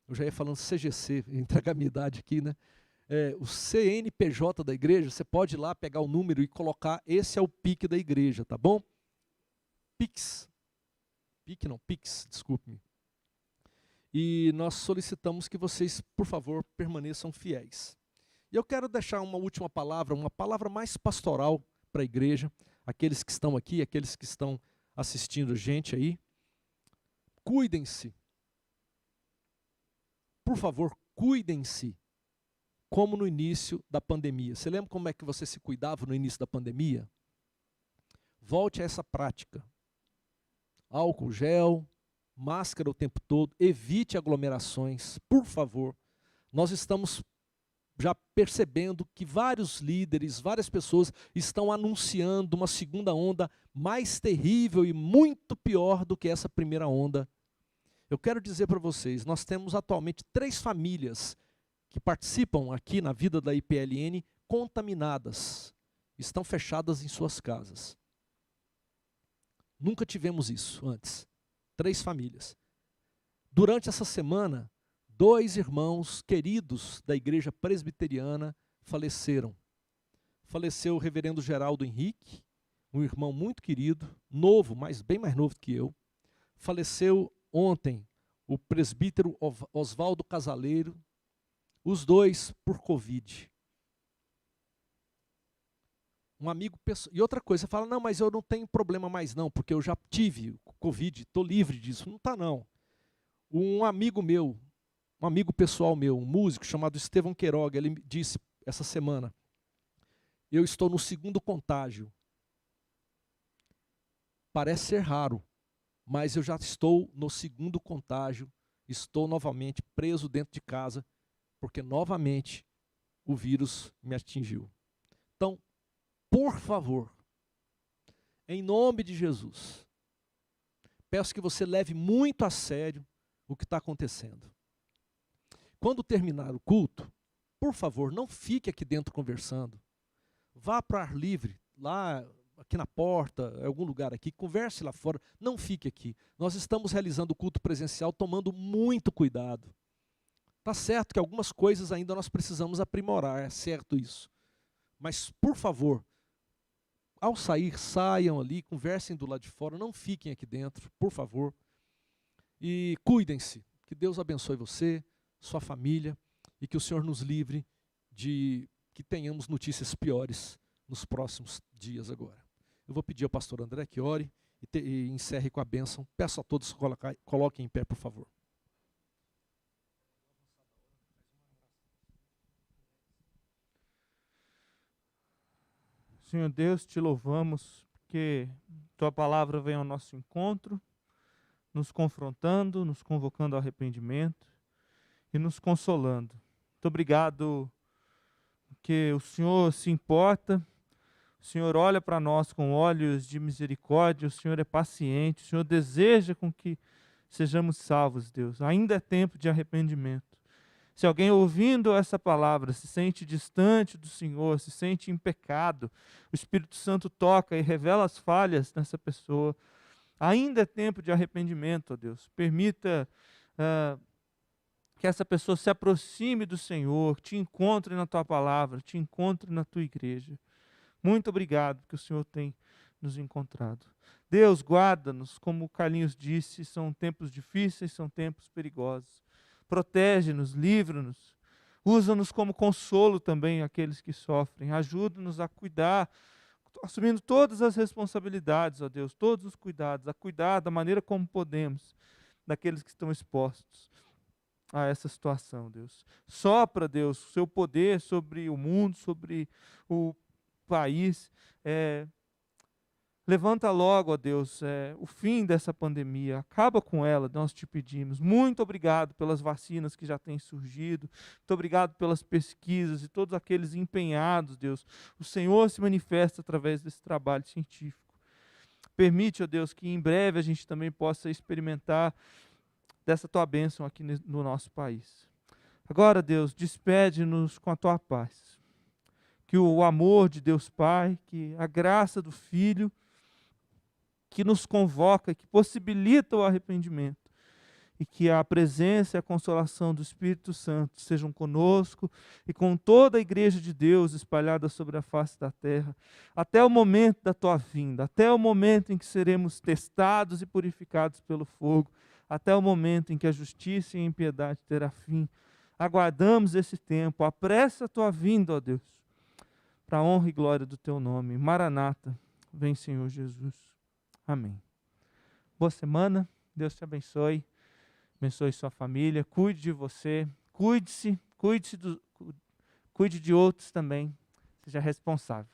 Eu já ia falando CGC, entregar a minha idade aqui, né? O CNPJ da igreja, você pode ir lá pegar o número e colocar, esse é o PIC da igreja, tá bom? Pix, desculpe-me. E nós solicitamos que vocês, por favor, permaneçam fiéis. E eu quero deixar uma última palavra, uma palavra mais pastoral para a igreja, aqueles que estão aqui, aqueles que estão assistindo a gente aí. Cuidem-se. Por favor, cuidem-se. Como no início da pandemia. Você lembra como é que você se cuidava no início da pandemia? Volte a essa prática. Álcool gel, máscara o tempo todo, evite aglomerações, por favor. Nós estamos já percebendo que vários líderes, várias pessoas estão anunciando uma segunda onda mais terrível e muito pior do que essa primeira onda. Eu quero dizer para vocês, nós temos atualmente 3 famílias que participam aqui na vida da IPLN contaminadas, estão fechadas em suas casas. Nunca tivemos isso antes. 3 famílias. Durante essa semana, 2 irmãos queridos da igreja presbiteriana faleceram. Faleceu o reverendo Geraldo Henrique, um irmão muito querido, novo, mas bem mais novo que eu. Faleceu ontem o presbítero Oswaldo Casaleiro, os 2 por Covid. Um amigo, e outra coisa, você fala, não, mas eu não tenho problema mais não, porque eu já tive Covid, estou livre disso. Não está não. Um amigo meu, um amigo pessoal meu, um músico chamado Estevão Queiroga, ele me disse essa semana, eu estou no 2º contágio. Parece ser raro, mas eu já estou no 2º contágio, estou novamente preso dentro de casa, porque novamente o vírus me atingiu. Então, por favor, em nome de Jesus, peço que você leve muito a sério o que está acontecendo. Quando terminar o culto, por favor, não fique aqui dentro conversando. Vá para o ar livre, lá, aqui na porta, em algum lugar aqui, converse lá fora, não fique aqui. Nós estamos realizando o culto presencial tomando muito cuidado. Está certo que algumas coisas ainda nós precisamos aprimorar, é certo isso. Mas, por favor, ao sair, saiam ali, conversem do lado de fora, não fiquem aqui dentro, por favor. E cuidem-se, que Deus abençoe você, sua família, e que o Senhor nos livre de que tenhamos notícias piores nos próximos dias agora. Eu vou pedir ao pastor André que ore e encerre com a bênção. Peço a todos que coloquem em pé, por favor. Senhor Deus, te louvamos porque tua palavra vem ao nosso encontro, nos confrontando, nos convocando ao arrependimento e nos consolando. Muito obrigado porque o Senhor se importa, o Senhor olha para nós com olhos de misericórdia, o Senhor é paciente, o Senhor deseja com que sejamos salvos, Deus. Ainda é tempo de arrependimento. Se alguém ouvindo essa palavra se sente distante do Senhor, se sente em pecado, o Espírito Santo toca e revela as falhas nessa pessoa. Ainda é tempo de arrependimento, ó Deus. Permita que essa pessoa se aproxime do Senhor, te encontre na tua palavra, te encontre na tua igreja. Muito obrigado que o Senhor tem nos encontrado. Deus, guarda-nos, como o Carlinhos disse, são tempos difíceis, são tempos perigosos. Protege-nos, livra-nos, usa-nos como consolo também àqueles que sofrem, ajuda-nos a cuidar, assumindo todas as responsabilidades, ó Deus, todos os cuidados, a cuidar da maneira como podemos daqueles que estão expostos a essa situação, Deus. Sopra, Deus, o seu poder sobre o mundo, sobre o país, levanta logo, ó Deus, o fim dessa pandemia, acaba com ela, nós te pedimos. Muito obrigado pelas vacinas que já têm surgido, muito obrigado pelas pesquisas e todos aqueles empenhados, Deus. O Senhor se manifesta através desse trabalho científico. Permite, ó Deus, que em breve a gente também possa experimentar dessa tua bênção aqui no nosso país. Agora, Deus, despede-nos com a tua paz. Que o amor de Deus Pai, que a graça do Filho, que nos convoca, que possibilita o arrependimento, e que a presença e a consolação do Espírito Santo sejam conosco e com toda a igreja de Deus espalhada sobre a face da terra, até o momento da tua vinda, até o momento em que seremos testados e purificados pelo fogo, até o momento em que a justiça e a impiedade terá fim. Aguardamos esse tempo, apressa a tua vinda, ó Deus, para a honra e glória do teu nome. Maranata, vem Senhor Jesus. Amém. Boa semana, Deus te abençoe, abençoe sua família, cuide de você, cuide de outros também, seja responsável.